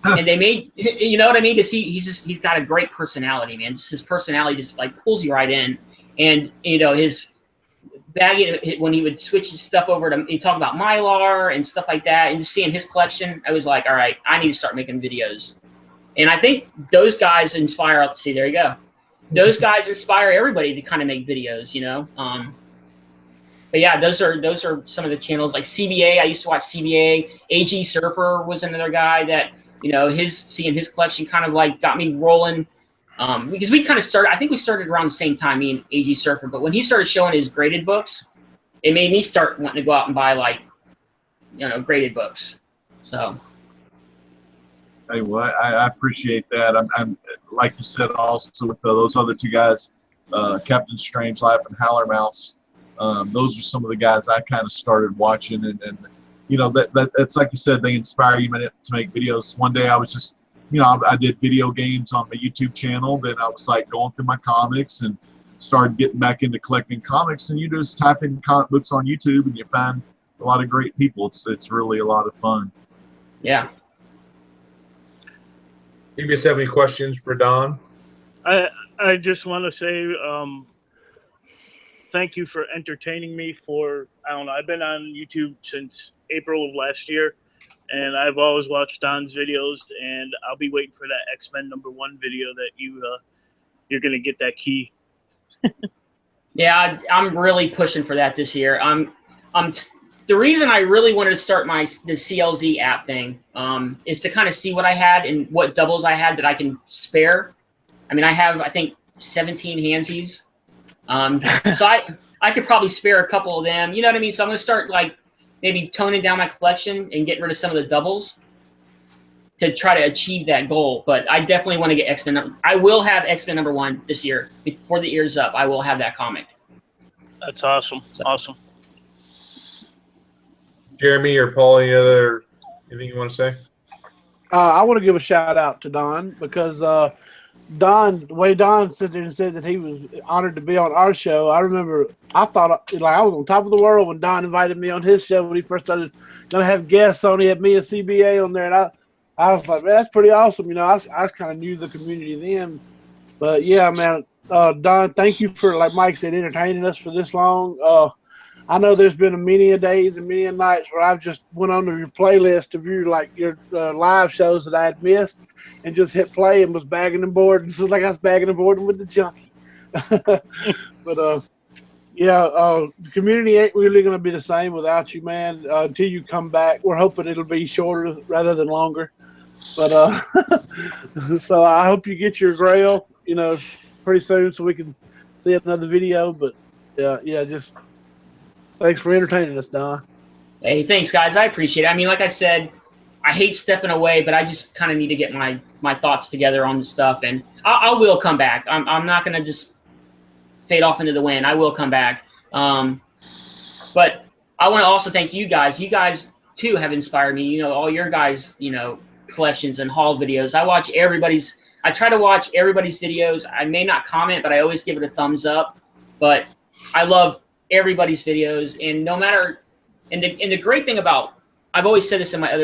and they made, you know what I mean? Because he's got a great personality, man. Just his personality just like pulls you right in, and you know his bagging when he would switch his stuff over to, he talk about Mylar and stuff like that, and just seeing his collection, I was like, all right, I need to start making videos, and I think those guys inspire. See, there you go. Those guys inspire everybody to kind of make videos, you know. But yeah, those are some of the channels like CBA. I used to watch CBA. AG Surfer was another guy that, you know, seeing his collection kind of like got me rolling. Because we kind of started, I think we started around the same time, me and AG Surfer. But when he started showing his graded books, it made me start wanting to go out and buy like, you know, graded books. So. Hey, well, I appreciate that. I'm like you said, also with those other 2 guys, Captain Strangelove and Howler Mouse. Those are some of the guys I kind of started watching, and you know that's like you said, they inspire you to make videos. One day I was just, you know, I did video games on my YouTube channel. Then I was like going through my comics and started getting back into collecting comics. And you just type in comic books on YouTube and you find a lot of great people. It's really a lot of fun. Yeah. You guys have any questions for Don? I just want to say thank you for entertaining me for, I don't know, I've been on YouTube since April of last year, and I've always watched Don's videos, and I'll be waiting for that X-Men #1 video that you're going to get that key. Yeah, I'm really pushing for that this year. The reason I really wanted to start the CLZ app thing is to kind of see what I had and what doubles I had that I can spare. I mean, I have, I think, 17 handsies. So I could probably spare a couple of them. You know what I mean? So I'm going to start like maybe toning down my collection and getting rid of some of the doubles to try to achieve that goal. But I definitely want to get X-Men. I will have X-Men #1 this year. Before the year's up, I will have that comic. That's awesome. So. Awesome. Jeremy or Paul, anything you want to say? I want to give a shout out to Don because Don, the way Don sit there and said that he was honored to be on our show, I remember I thought like I was on top of the world when Don invited me on his show when he first started going to have guests on. He had me and CBA on there, and I was like, man, that's pretty awesome. You know, I kind of knew the community then. But, yeah, man, Don, thank you for, like Mike said, entertaining us for this long. I know there's been many a days and many a nights where I've just went on to your playlist of your live shows that I had missed and just hit play and was bagging and boarding. It's like I was bagging and boarding with the Junkie. But, the community ain't really going to be the same without you, man, until you come back. We're hoping it'll be shorter rather than longer. But so I hope you get your grail, pretty soon so we can see another video. But, just – thanks for entertaining us, Don. Hey, thanks, guys. I appreciate it. I mean, like I said, I hate stepping away, but I just kind of need to get my thoughts together on the stuff, and I will come back. I'm not going to just fade off into the wind. I will come back. But I want to also thank you guys. You guys, too, have inspired me. All your guys, collections and haul videos. I try to watch everybody's videos. I may not comment, but I always give it a thumbs up. But I love everybody's videos, and no matter, and the great thing about, I've always said this in my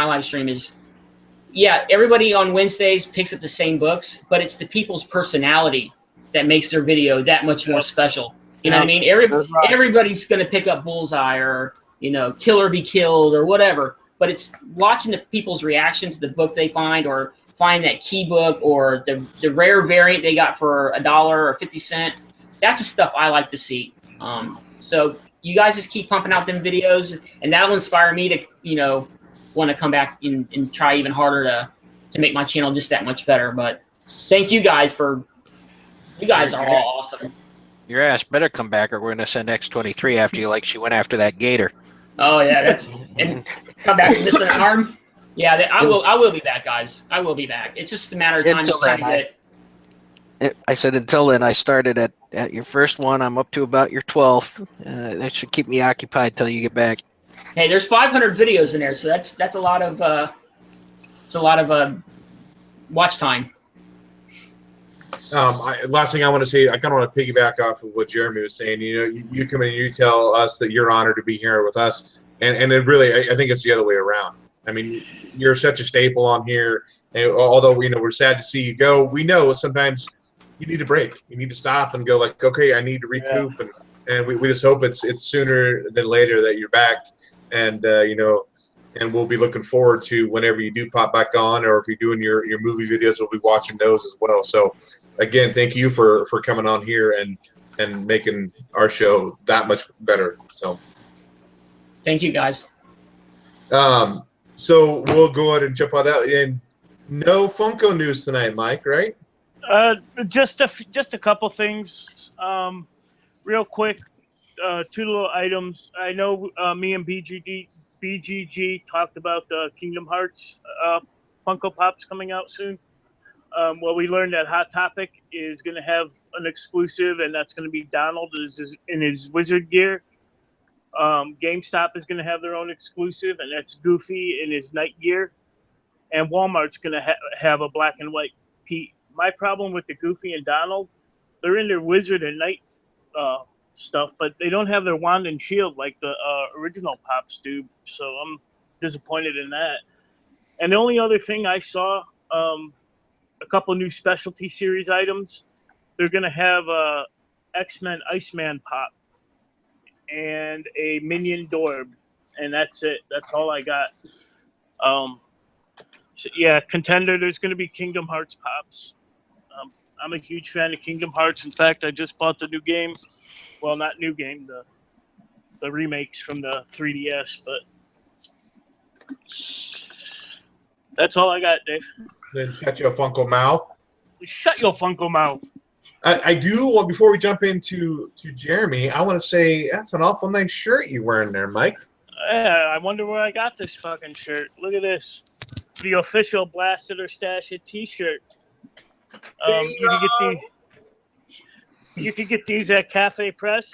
live stream is, yeah, everybody on Wednesdays picks up the same books, but it's the people's personality that makes their video that much more special. You know what I mean? Everybody's going to pick up Bullseye or, Kill or Be Killed or whatever, but it's watching the people's reaction to the book they find or find that key book or the rare variant they got for $1 or 50 cents. That's the stuff I like to see. So you guys just keep pumping out them videos, and that'll inspire me to, want to come back and try even harder to make my channel just that much better. But thank you guys you guys are all awesome. Your ass better come back, or we're gonna send X-23 after you, like she went after that gator. Oh yeah, and come back and missing an arm. Yeah, I will be back, guys. I will be back. It's just a matter of time. I said until then, I started at your first one. I'm up to about your 12th. That should keep me occupied till you get back. Hey, there's 500 videos in there, so that's a lot of watch time. Last thing I want to say, I kind of want to piggyback off of what Jeremy was saying. You come in and you tell us that you're honored to be here with us, and it really, I think it's the other way around. I mean, you're such a staple on here, and although we're sad to see you go, we know sometimes you need a break. You need to stop and go like, okay, I need to recoup, and we just hope it's sooner than later that you're back, and and we'll be looking forward to whenever you do pop back on, or if you're doing your movie videos, we'll be watching those as well. So again, thank you for coming on here and making our show that much better. So thank you, guys. So we'll go ahead and jump on that. And no Funko news tonight, Mike, right? Just a couple things, real quick. 2 little items. I know me and BGG talked about the Kingdom Hearts Funko Pops coming out soon. Well, we learned that Hot Topic is going to have an exclusive, and that's going to be Donald in his wizard gear. GameStop is going to have their own exclusive, and that's Goofy in his knight gear. And Walmart's going to have a black and white Pete. My problem with the Goofy and Donald, they're in their wizard and knight stuff, but they don't have their wand and shield like the original Pops do. So I'm disappointed in that. And the only other thing I saw, a couple new specialty series items. They're going to have a X-Men Iceman pop and a Minion Dorb, and that's it. That's all I got. So yeah, Contender, there's going to be Kingdom Hearts pops. I'm a huge fan of Kingdom Hearts. In fact, I just bought the new game. Well, not new game, the remakes from the 3DS, but that's all I got, Dave. Then shut your Funko mouth. Shut your Funko mouth. I do. Well, before we jump into Jeremy, I want to say that's an awful nice shirt you're wearing there, Mike. Yeah, I wonder where I got this fucking shirt. Look at this. The official Blasted or Stash It t-shirt. You can get these at Cafe Press.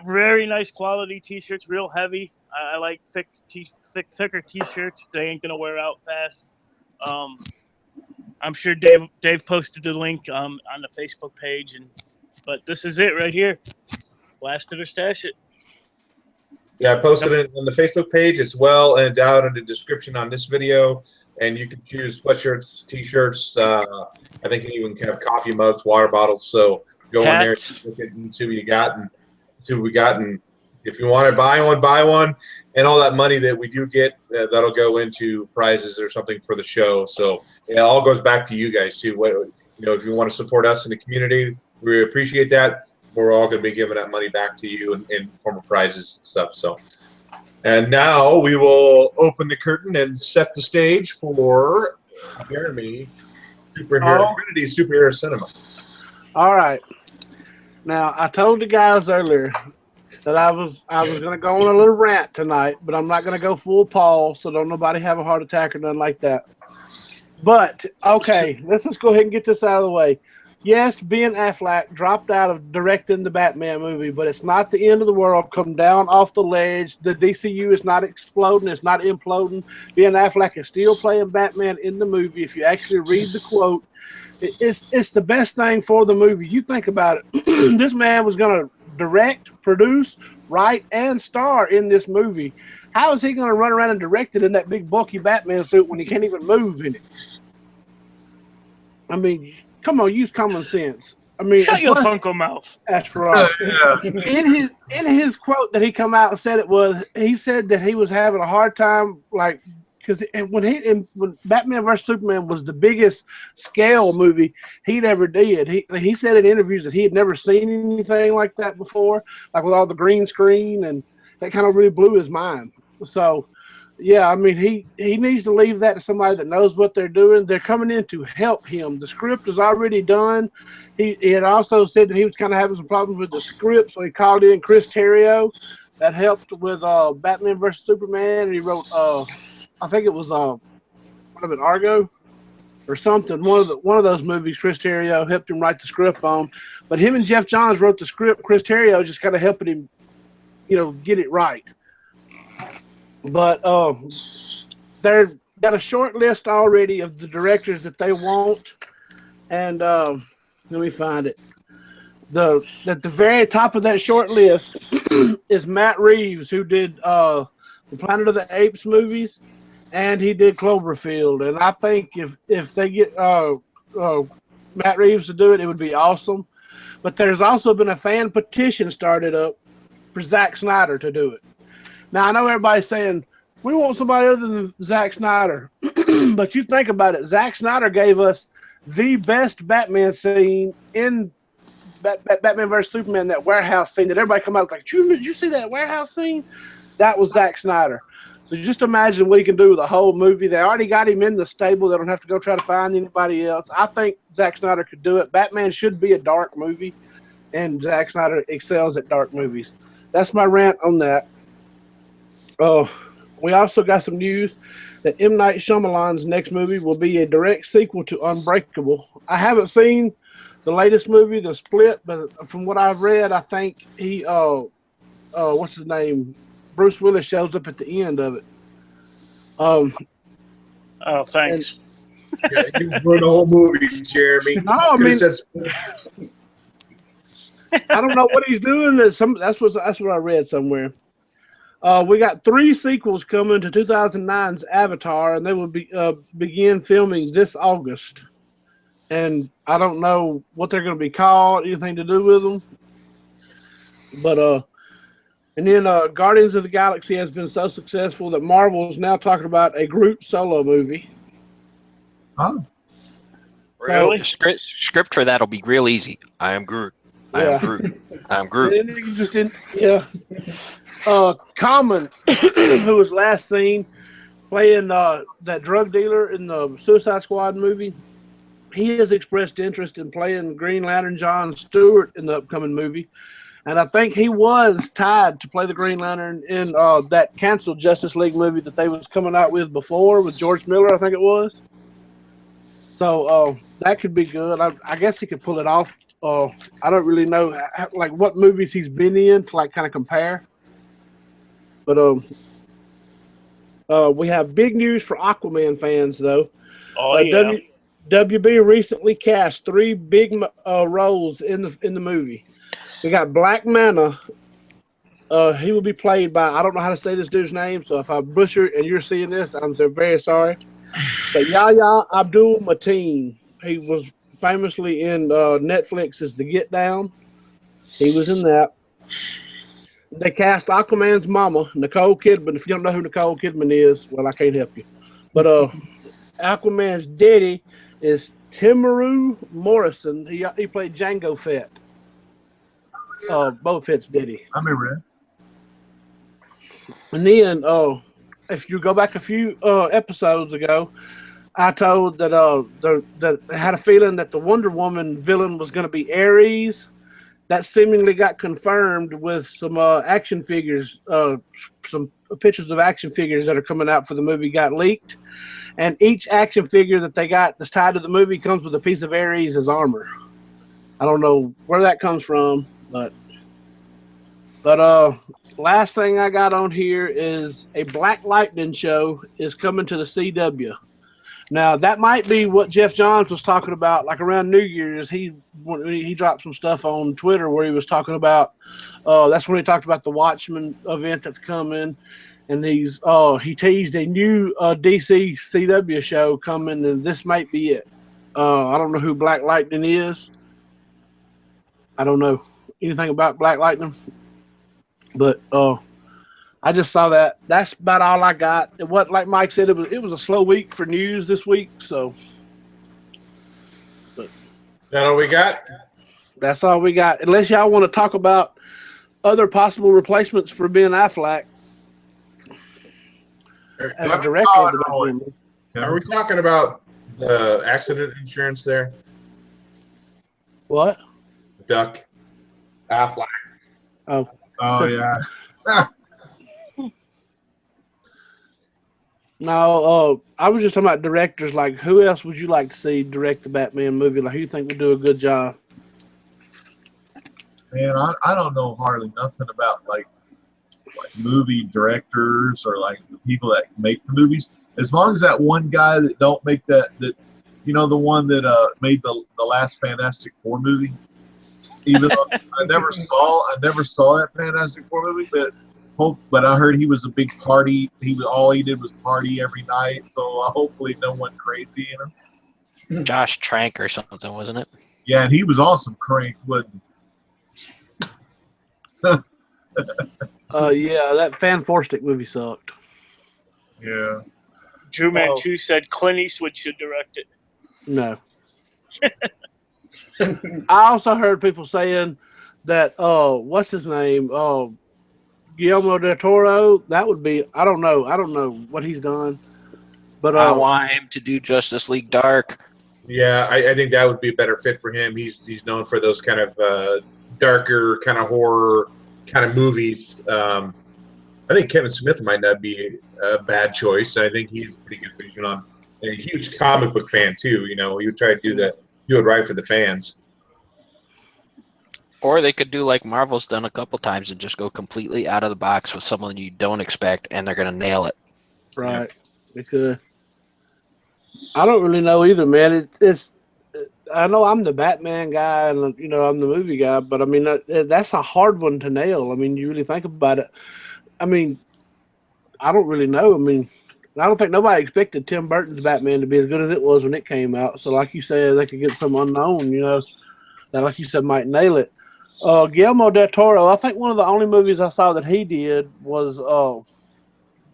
Very nice quality t-shirts, real heavy. I like thicker t-shirts. They ain't gonna wear out fast. I'm sure Dave posted the link on the Facebook page, but this is it right here. Blast it or stash it. Yeah, I posted it on the Facebook page as well, and down in the description on this video. And you can choose sweatshirts, t-shirts. I think you even have coffee mugs, water bottles. So go in there, look at and see what you got, and see what we got. And if you want to buy one, and all that money that we do get, that'll go into prizes or something for the show. So it all goes back to you guys too. If you want to support us in the community, we appreciate that. We're all going to be giving that money back to you in form of prizes and stuff. So, and now we will open the curtain and set the stage for Jeremy, Trinity Superhero Cinema. All right. Now I told the guys earlier that I was going to go on a little rant tonight, but I'm not going to go full Paul, so don't nobody have a heart attack or nothing like that. But okay, let's just go ahead and get this out of the way. Yes, Ben Affleck dropped out of directing the Batman movie, but it's not the end of the world. Come down off the ledge. The DCU is not exploding. It's not imploding. Ben Affleck is still playing Batman in the movie. If you actually read the quote, it's the best thing for the movie. You think about it. This man was going to direct, produce, write, and star in this movie. How is he going to run around and direct it in that big bulky Batman suit when he can't even move in it? I mean, come on, use common sense. I mean, shut your Funko mouth. That's right. In his quote that he come out and said he said that he was having a hard time, like, because when Batman vs Superman was the biggest scale movie he'd ever did. He said in interviews that he had never seen anything like that before, like with all the green screen, and that kind of really blew his mind. So, yeah, I mean, he needs to leave that to somebody that knows what they're doing. They're coming in to help him. The script is already done. He had also said that he was kind of having some problems with the script, so he called in Chris Terrio. That helped with Batman vs Superman, and he wrote, I think it was Argo or something. One of those movies. Chris Terrio helped him write the script on, but him and Jeff Johns wrote the script. Chris Terrio just kind of helping him, get it right. But they're got a short list already of the directors that they want, and let me find it. At the very top of that short list is Matt Reeves, who did the Planet of the Apes movies, and he did Cloverfield. And I think if they get Matt Reeves to do it, it would be awesome. But there's also been a fan petition started up for Zack Snyder to do it. Now, I know everybody's saying, we want somebody other than Zack Snyder. But you think about it. Zack Snyder gave us the best Batman scene in Batman vs. Superman, that warehouse scene that everybody come out like, did you see that warehouse scene? That was Zack Snyder. So just imagine what he can do with a whole movie. They already got him in the stable. They don't have to go try to find anybody else. I think Zack Snyder could do it. Batman should be a dark movie, and Zack Snyder excels at dark movies. That's my rant on that. We also got some news that M. Night Shyamalan's next movie will be a direct sequel to Unbreakable. I haven't seen the latest movie, The Split, but from what I've read, I think he, what's his name? Bruce Willis shows up at the end of it. Thanks. Yeah, you ruined the whole movie, Jeremy. No, I mean, I don't know what he's doing. That's what I read somewhere. We got 3 sequels coming to 2009's Avatar, and they will begin filming this August. and I don't know what they're going to be called, anything to do with them. But and then Guardians of the Galaxy has been so successful that Marvel is now talking about a Groot solo movie. Oh, Really? The script for that'll be real easy. I am Groot. I am Groot. I am Groot. And then you just didn't, yeah. Common, who was last seen playing that drug dealer in the Suicide Squad movie, he has expressed interest in playing Green Lantern John Stewart in the upcoming movie. And I think he was tied to play the Green Lantern in that canceled Justice League movie that they was coming out with before with George Miller, I think it was. So that could be good. I guess he could pull it off. I don't really know like what movies he's been in to like kind of compare. But we have big news for Aquaman fans though. Oh yeah. WB recently cast 3 big roles in the movie. We got Black Manta. He will be played by, I don't know how to say this dude's name, so if I butcher it and you're seeing this, I'm so very sorry. But Yahya Abdul Mateen, he was famously in Netflix's The Get Down. He was in that. They cast Aquaman's mama, Nicole Kidman. If you don't know who Nicole Kidman is, well, I can't help you. But Aquaman's daddy is Timaru Morrison. He played Jango Fett. Boba Fett's daddy. I remember it. And then, if you go back a few episodes ago, I told that that I had a feeling that the Wonder Woman villain was going to be Ares. That seemingly got confirmed with some action figures. Some pictures of action figures that are coming out for the movie got leaked, and each action figure that they got that's tied to the movie comes with a piece of Ares' armor. I don't know where that comes from, but last thing I got on here is a Black Lightning show is coming to the CW. Now that might be what Jeff Johns was talking about, like around New Year's. He dropped some stuff on Twitter where he was talking about. That's when he talked about the Watchmen event that's coming, and he teased a new DC CW show coming, and this might be it. I don't know who Black Lightning is. I don't know anything about Black Lightning, but I just saw that. That's about all I got. What, like Mike said, it was a slow week for news this week. So, That all we got? That's all we got. Unless y'all want to talk about other possible replacements for Ben Affleck as a director of the movie. Are we talking about the accident insurance there? What? Duck. Affleck. Oh yeah. No, I was just talking about directors. Like, who else would you like to see direct the Batman movie? Like, who you think would do a good job? Man, I don't know hardly nothing about like movie directors or like the people that make the movies. As long as that one guy that don't make that you know, the one that made the last Fantastic Four movie. Even though I never saw that Fantastic Four movie, but I heard he was a big party. All he did was party every night. So hopefully no one crazy, you know. Josh Trank or something, wasn't it? Yeah, and he was awesome. Crank, wasn't he? Yeah, that Fan Stick movie sucked. Yeah. Drew Manchu said Clint Eastwood should direct it. No. I also heard people saying that what's his name? Guillermo del Toro. That would be, I don't know what he's done. But I want him to do Justice League Dark. Yeah, I think that would be a better fit for him. He's known for those kind of darker, kind of horror kind of movies. I think Kevin Smith might not be a bad choice. I think he's pretty good vision on. And a huge comic book fan too. You know, he would try to do it right for the fans. Or they could do like Marvel's done a couple times and just go completely out of the box with someone you don't expect, and they're gonna nail it. Right, they could. I don't really know either, man. It's I know I'm the Batman guy, and you know I'm the movie guy, but I mean that's a hard one to nail. I mean, you really think about it. I mean, I don't really know. I mean, I don't think nobody expected Tim Burton's Batman to be as good as it was when it came out. So, like you said, they could get some unknown, that, like you said, might nail it. Guillermo del Toro, I think one of the only movies I saw that he did was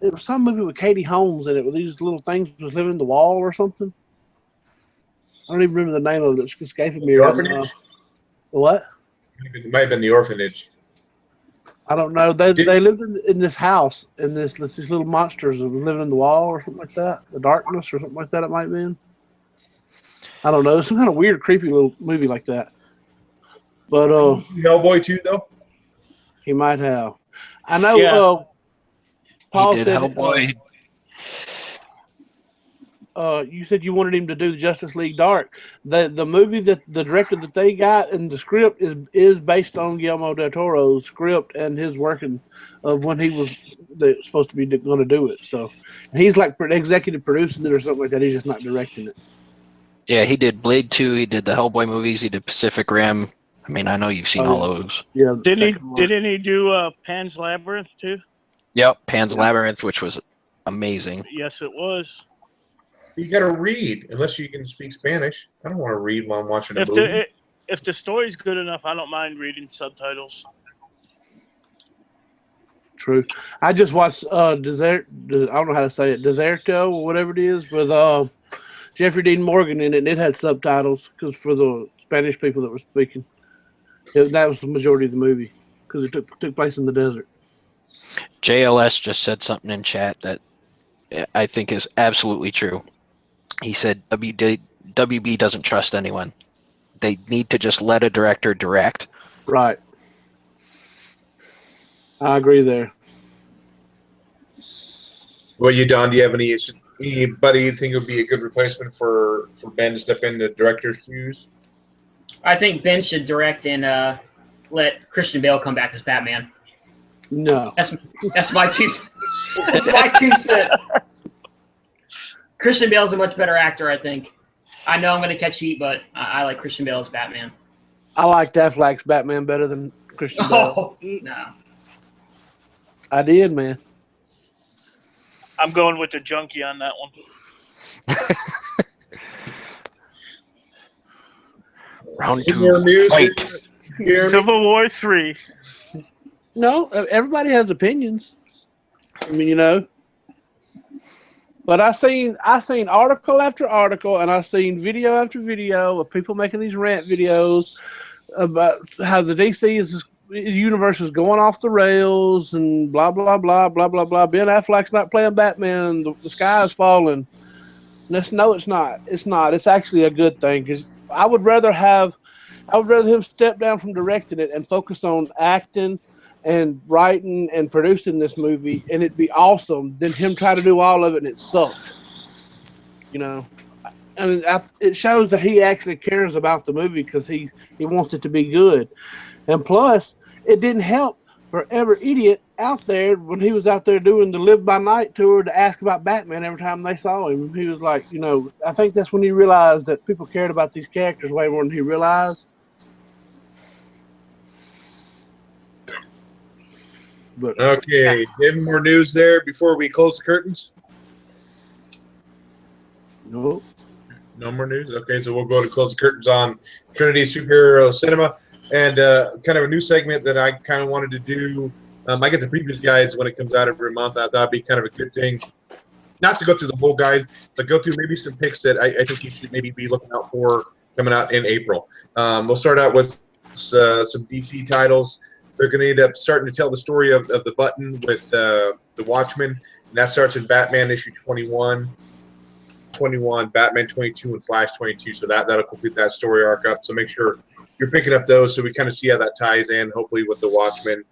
it was some movie with Katie Holmes in it, where these little things was living in the wall or something. I don't even remember the name of it. It's escaping me. The Right Orphanage? now. What? It might have been The Orphanage. I don't know. They lived in this house, and these little monsters that were living in the wall or something like that. The darkness or something like that. It might be. I don't know. It's some kind of weird, creepy little movie like that. But Hellboy 2, though? he might have. I know. Yeah. Paul he did said, Hellboy. you said you wanted him to do the Justice League Dark. The movie that the director that they got and the script is based on Guillermo del Toro's script and his working of when he was supposed to be going to do it. So, and he's like executive producing it or something like that. He's just not directing it. Yeah, he did Blade 2. He did the Hellboy movies. He did Pacific Rim. I mean, I know you've seen all those. Yeah. Didn't he do Pan's Labyrinth too? Yep, Pan's Labyrinth, which was amazing. Yes, it was. You got to read, unless you can speak Spanish. I don't want to read while I'm watching a movie. If the story's good enough, I don't mind reading subtitles. True. I just watched I don't know how to say it, Deserto or whatever it is, with Jeffrey Dean Morgan in it, and it had subtitles because for the Spanish people that were speaking. That was the majority of the movie because it took place in the desert. JLS just said something in chat that I think is absolutely true. He said WB doesn't trust anyone. They need to just let a director direct. Right. I agree there. Well, Don, do you have anybody you think would be a good replacement for Ben to step in the director's shoes? I think Ben should direct and let Christian Bale come back as Batman. No. That's my two. That's my 2 cents. Christian Bale's a much better actor, I think. I know I'm going to catch heat, but I like Christian Bale as Batman. I like Affleck's Batman better than Christian Bale. Oh, no. I did, man. I'm going with the Junkie on that one. Round Any more 2. news? Fight. Civil War 3. No, everybody has opinions. I mean, But I seen article after article, and I seen video after video of people making these rant videos about how the DC universe is going off the rails and blah blah blah blah blah blah. Ben Affleck's not playing Batman. The sky is falling. No, it's not. It's not. It's actually a good thing because I would rather him step down from directing it and focus on acting and writing and producing this movie, and it'd be awesome, than him try to do all of it and it suck. I mean, it shows that he actually cares about the movie because he wants it to be good. And plus, it didn't help for every idiot out there when he was out there doing the Live by Night tour to ask about Batman every time they saw him. He was like, I think that's when he realized that people cared about these characters way more than he realized. But Okay, any more news there before we close the curtains? no. No more news? Okay, so we'll go to close the curtains on Trinitys Superhero Cinema. And kind of a new segment that I kind of wanted to do. I get the previews guides when it comes out every month. I thought it'd be kind of a good thing. Not to go through the whole guide, but go through maybe some picks that I think you should maybe be looking out for coming out in April. We'll start out with some DC titles. They're going to end up starting to tell the story of the Button with the Watchmen. And that starts in Batman issue 21, Batman 22, and Flash 22. So that'll complete that story arc up. So make sure you're picking up those so we kind of see how that ties in, hopefully, with the Watchmen.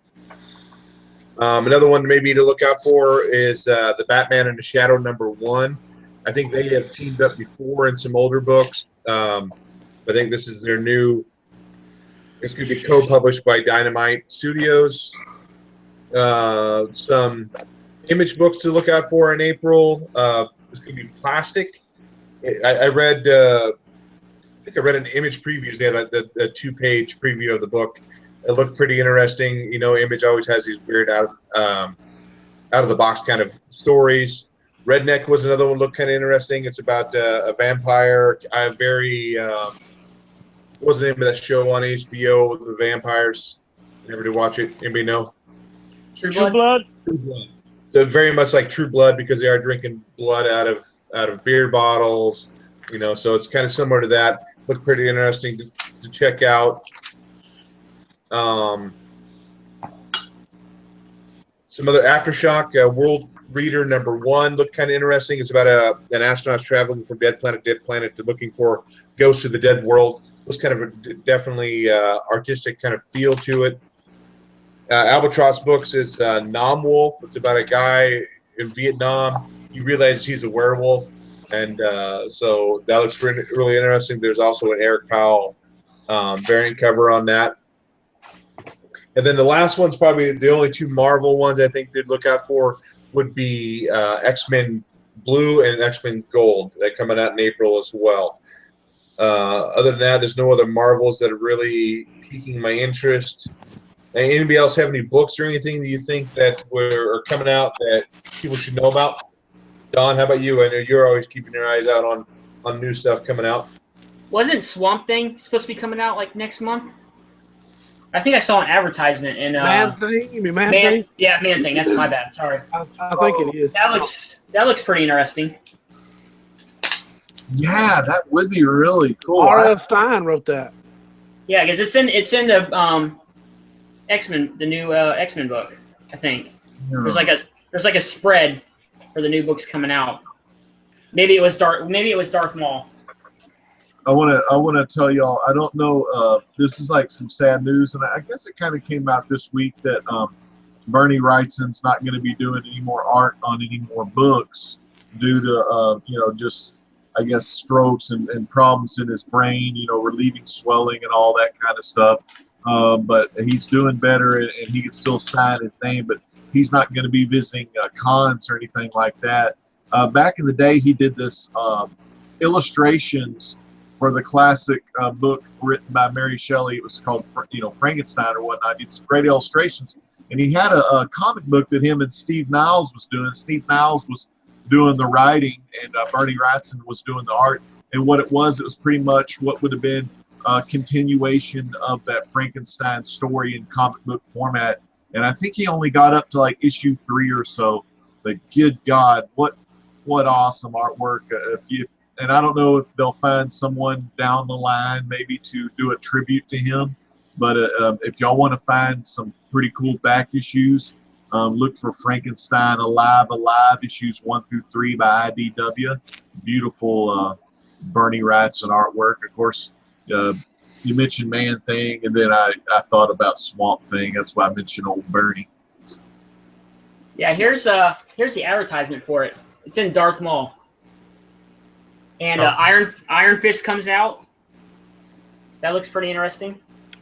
Another one maybe to look out for is the Batman in the Shadow #1. I think they have teamed up before in some older books. I think this is their new. It's going to be co-published by Dynamite Studios. Some image books to look out for in April. It's going to be Plastic. I read. I think I read an Image previews. They had a 2-page preview of the book. It looked pretty interesting. Image always has these weird out of the box kind of stories. Redneck was another one. Looked kind of interesting. It's about a vampire. What's the name of that show on HBO with the vampires? Never did watch it. Anybody know? True True Blood? Blood. They're very much like True Blood because they are drinking blood out of beer bottles. So it's kind of similar to that. Looked pretty interesting to check out. Some other Aftershock, World Reader #1 looked kind of interesting. It's about an astronaut traveling from dead planet to looking for ghosts of the dead world. It was kind of a definitely artistic kind of feel to it. Albatross Books is Nam Wolf. It's about a guy in Vietnam. He realizes he's a werewolf, and so that looks really interesting. There's also an Eric Powell variant cover on that. And then the last one's probably the only two Marvel ones I think they'd look out for would be X-Men Blue and X-Men Gold. They're coming out in April as well. Other than that, there's no other Marvels that are really piquing my interest. Anybody else have any books or anything that you think that are coming out that people should know about? Don, how about you? I know you're always keeping your eyes out on new stuff coming out. Wasn't Swamp Thing supposed to be coming out like next month? I think I saw an advertisement in Man Thing? You mean Man Thing? Yeah, Man Thing. That's my bad. Sorry. I think it is. That looks pretty interesting. Yeah, that would be really cool. R.L. Stein wrote that. Yeah, because it's in the X-Men, the new X-Men book. I think there's like a spread for the new books coming out. Maybe it was Darth Maul. I want to tell y'all. I don't know. This is like some sad news, and I guess it kind of came out this week that Bernie Wrightson's not going to be doing any more art on any more books due to just I guess strokes and problems in his brain. Relieving swelling and all that kind of stuff. But he's doing better, and he can still sign his name, but he's not going to be visiting cons or anything like that. Back in the day, he did this illustrations for the classic book written by Mary Shelley. It was called, Frankenstein or whatnot. He did some great illustrations. And he had a comic book that him and Steve Niles was doing. Steve Niles was doing the writing, and Bernie Wrightson was doing the art. And what it was pretty much what would have been a continuation of that Frankenstein story in comic book format. And I think he only got up to like issue 3 or so. But good God, what awesome artwork. And I don't know if they'll find someone down the line maybe to do a tribute to him. But if y'all want to find some pretty cool back issues, look for Frankenstein Alive issues 1 through 3 by IDW. Beautiful Bernie Wrightson artwork. Of course, you mentioned Man Thing, and then I thought about Swamp Thing. That's why I mentioned old Bernie. Yeah, here's the advertisement for it. It's in Darth Maul. And Iron Fist comes out. That looks pretty interesting.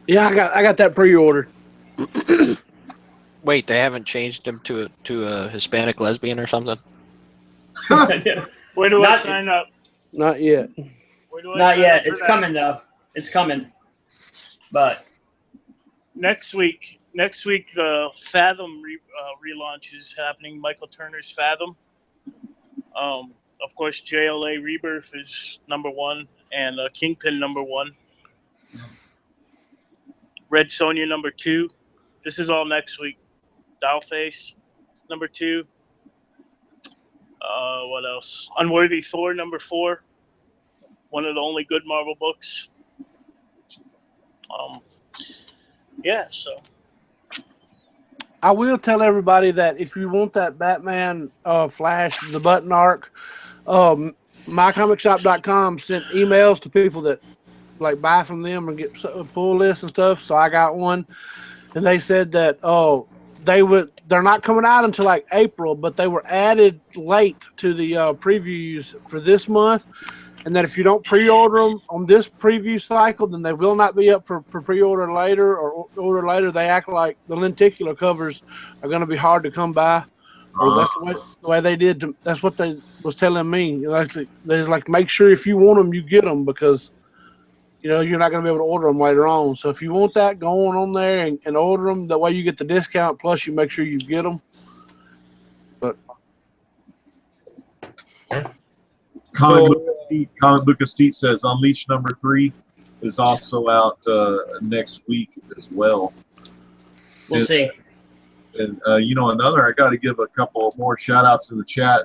Yeah, I got that pre-ordered. Wait, they haven't changed him to a Hispanic lesbian or something? Where do I sign up? Not yet. Not yet. It's coming though. It's coming. But next week the Fathom relaunch is happening. Michael Turner's Fathom. Of course, JLA Rebirth is #1 and Kingpin #1. Red Sonja #2. This is all next week. Dollface #2. What else? Unworthy Thor #4. One of the only good Marvel books. Yeah, so. I will tell everybody that if you want that Batman Flash, the button arc, mycomicshop.com sent emails to people that like buy from them and get pull lists and stuff. So I got one, and they said that they're not coming out until like April, but they were added late to the previews for this month, and that if you don't pre-order them on this preview cycle, then they will not be up for pre-order later or order later. They act like the lenticular covers are going to be hard to come by. Or that's the way they did. That's what they was telling me. They're like, make sure if you want them, you get them, because you're not going to be able to order them later on. So if you want that, go on there and order them. That way you get the discount, plus you make sure you get them. But Comic Book Estate says Unleash #3 is also out next week as well. We'll see. And another, I got to give a couple more shout outs in the chat.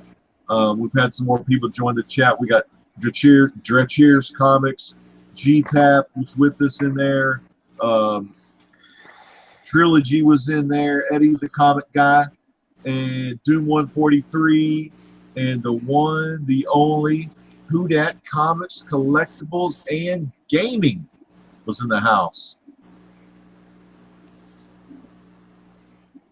We've had some more people join the chat. We got Dretcheers Comics, GPAP was with us in there. Trilogy was in there. Eddie the Comic Guy, and Doom 143, and the one, the only Who Dat Comics, Collectibles, and Gaming was in the house.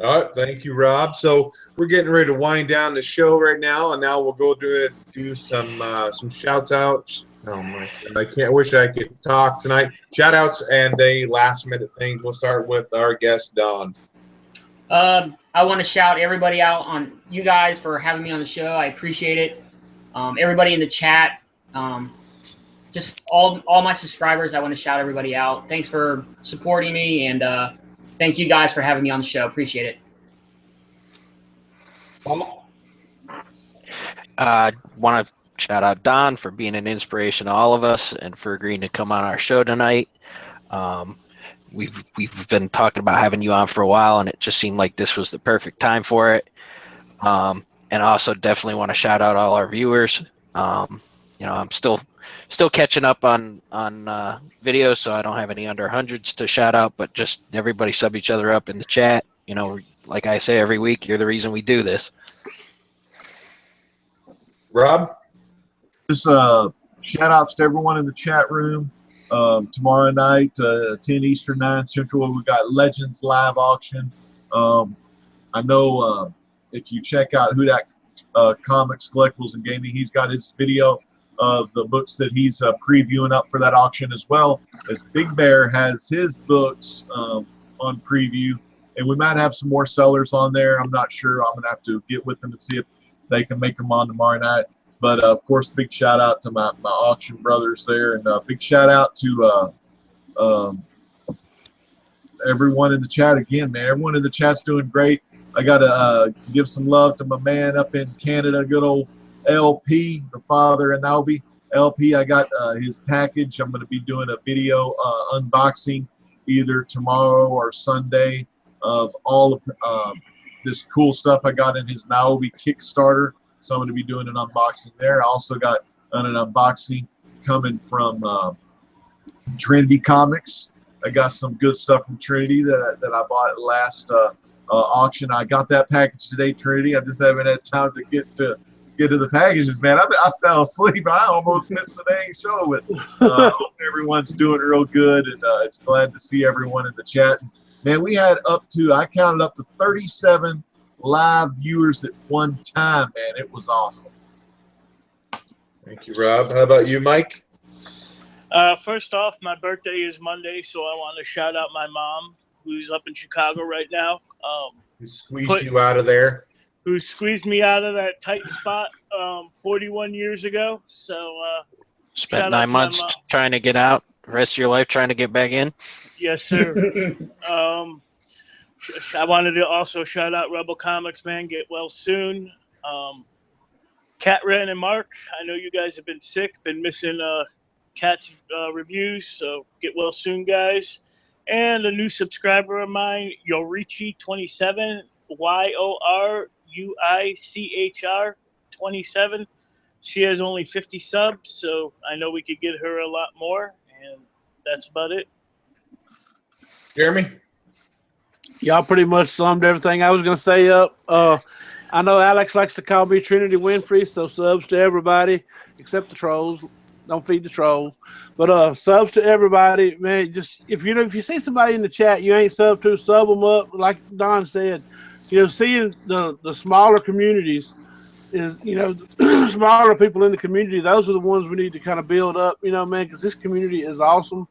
All right, thank you, Rob. So we're getting ready to wind down the show right now, and now we'll go do some shouts outs. Oh my God, I wish I could talk tonight. Shout outs and a last minute thing. We'll start with our guest, Don. I want to shout everybody out on you guys for having me on the show. I appreciate it. Everybody in the chat, just all my subscribers, I want to shout everybody out. Thanks for supporting me, and thank you guys for having me on the show. Appreciate it. Want to shout out Don for being an inspiration to all of us and for agreeing to come on our show tonight. We've been talking about having you on for a while, and it just seemed like this was the perfect time for it. And I also definitely want to shout out all our viewers. I'm still catching up on videos, so I don't have any under hundreds to shout out, but just everybody sub each other up in the chat. Like I say every week, you're the reason we do this. Rob? Just shout outs to everyone in the chat room. Tomorrow night, 10 Eastern, 9 Central, we got Legends live auction. I know if you check out Who Dat Comics, Collectibles, and Gaming, he's got his video of the books that he's previewing up for that auction, as well as Big Bear has his books on preview, and we might have some more sellers on there. I'm not sure. I'm gonna have to get with them and see if they can make them on tomorrow night. But of course, big shout out to my auction brothers there, and big shout out to everyone in the chat again, man. Everyone in the chat's doing great. I gotta give some love to my man up in Canada, good old LP, the father and Albie. LP, I got his package. I'm going to be doing a video unboxing either tomorrow or Sunday of all of this cool stuff I got in his Naobi Kickstarter. So I'm going to be doing an unboxing there. I also got an unboxing coming from Trinity Comics. I got some good stuff from Trinity that I bought last auction. I got that package today, Trinity. I just haven't had time to get to the packages, man. I fell asleep. I almost missed the dang show. But hope everyone's doing real good, and it's glad to see everyone in the chat. Man, we had I counted up to 37 live viewers at one time, man. It was awesome. Thank you, Rob. How about you, Mike? First off, my birthday is Monday, so I want to shout out my mom, who's up in Chicago right now. Who squeezed you out of there? Who squeezed me out of that tight spot 41 years ago. So spent 9 months trying to get out, rest of your life trying to get back in. Yes, sir. I wanted to also shout out Rebel Comics, man. Get well soon. Cat Ren and Mark, I know you guys have been sick, been missing Cat's reviews, so get well soon, guys. And a new subscriber of mine, Yorichi27, YORUICHR 27. She has only 50 subs, so I know we could get her a lot more, and that's about it. Jeremy? Y'all pretty much summed everything I was going to say up. I know Alex likes to call me Trinity Winfrey, so subs to everybody except the trolls. Don't feed the trolls. But subs to everybody, man. Just if you see somebody in the chat you ain't sub to, sub them up. Like Don said, seeing the smaller communities is, smaller people in the community. Those are the ones we need to kind of build up, man, because this community is awesome.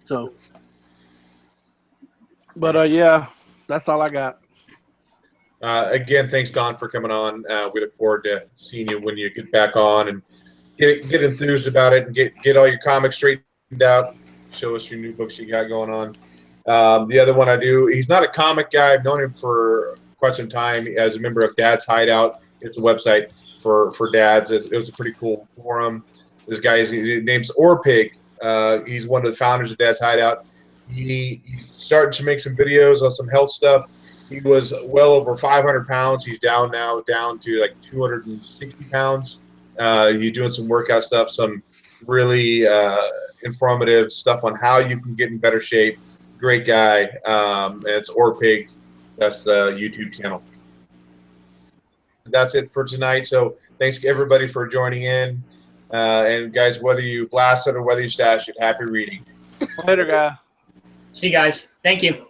So, but yeah, that's all I got. Again, thanks, Don, for coming on. We look forward to seeing you when you get back on and get enthused about it and get all your comics straightened out. Show us your new books you got going on. The other one I do, he's not a comic guy. I've known him for quite some time as a member of Dad's Hideout. It's a website. for dads. It was a pretty cool forum. This guy, his name's Orpig. He's one of the founders of Dad's Hideout. He started to make some videos on some health stuff. He was well over 500 pounds. He's down to like 260 pounds. He's doing some workout stuff, some really informative stuff on how you can get in better shape. Great guy. And it's Orpig. That's the YouTube channel. That's it for tonight. So thanks everybody for joining in. And guys, whether you blast it or whether you stash it, happy reading. Later, guys. See you guys. Thank you.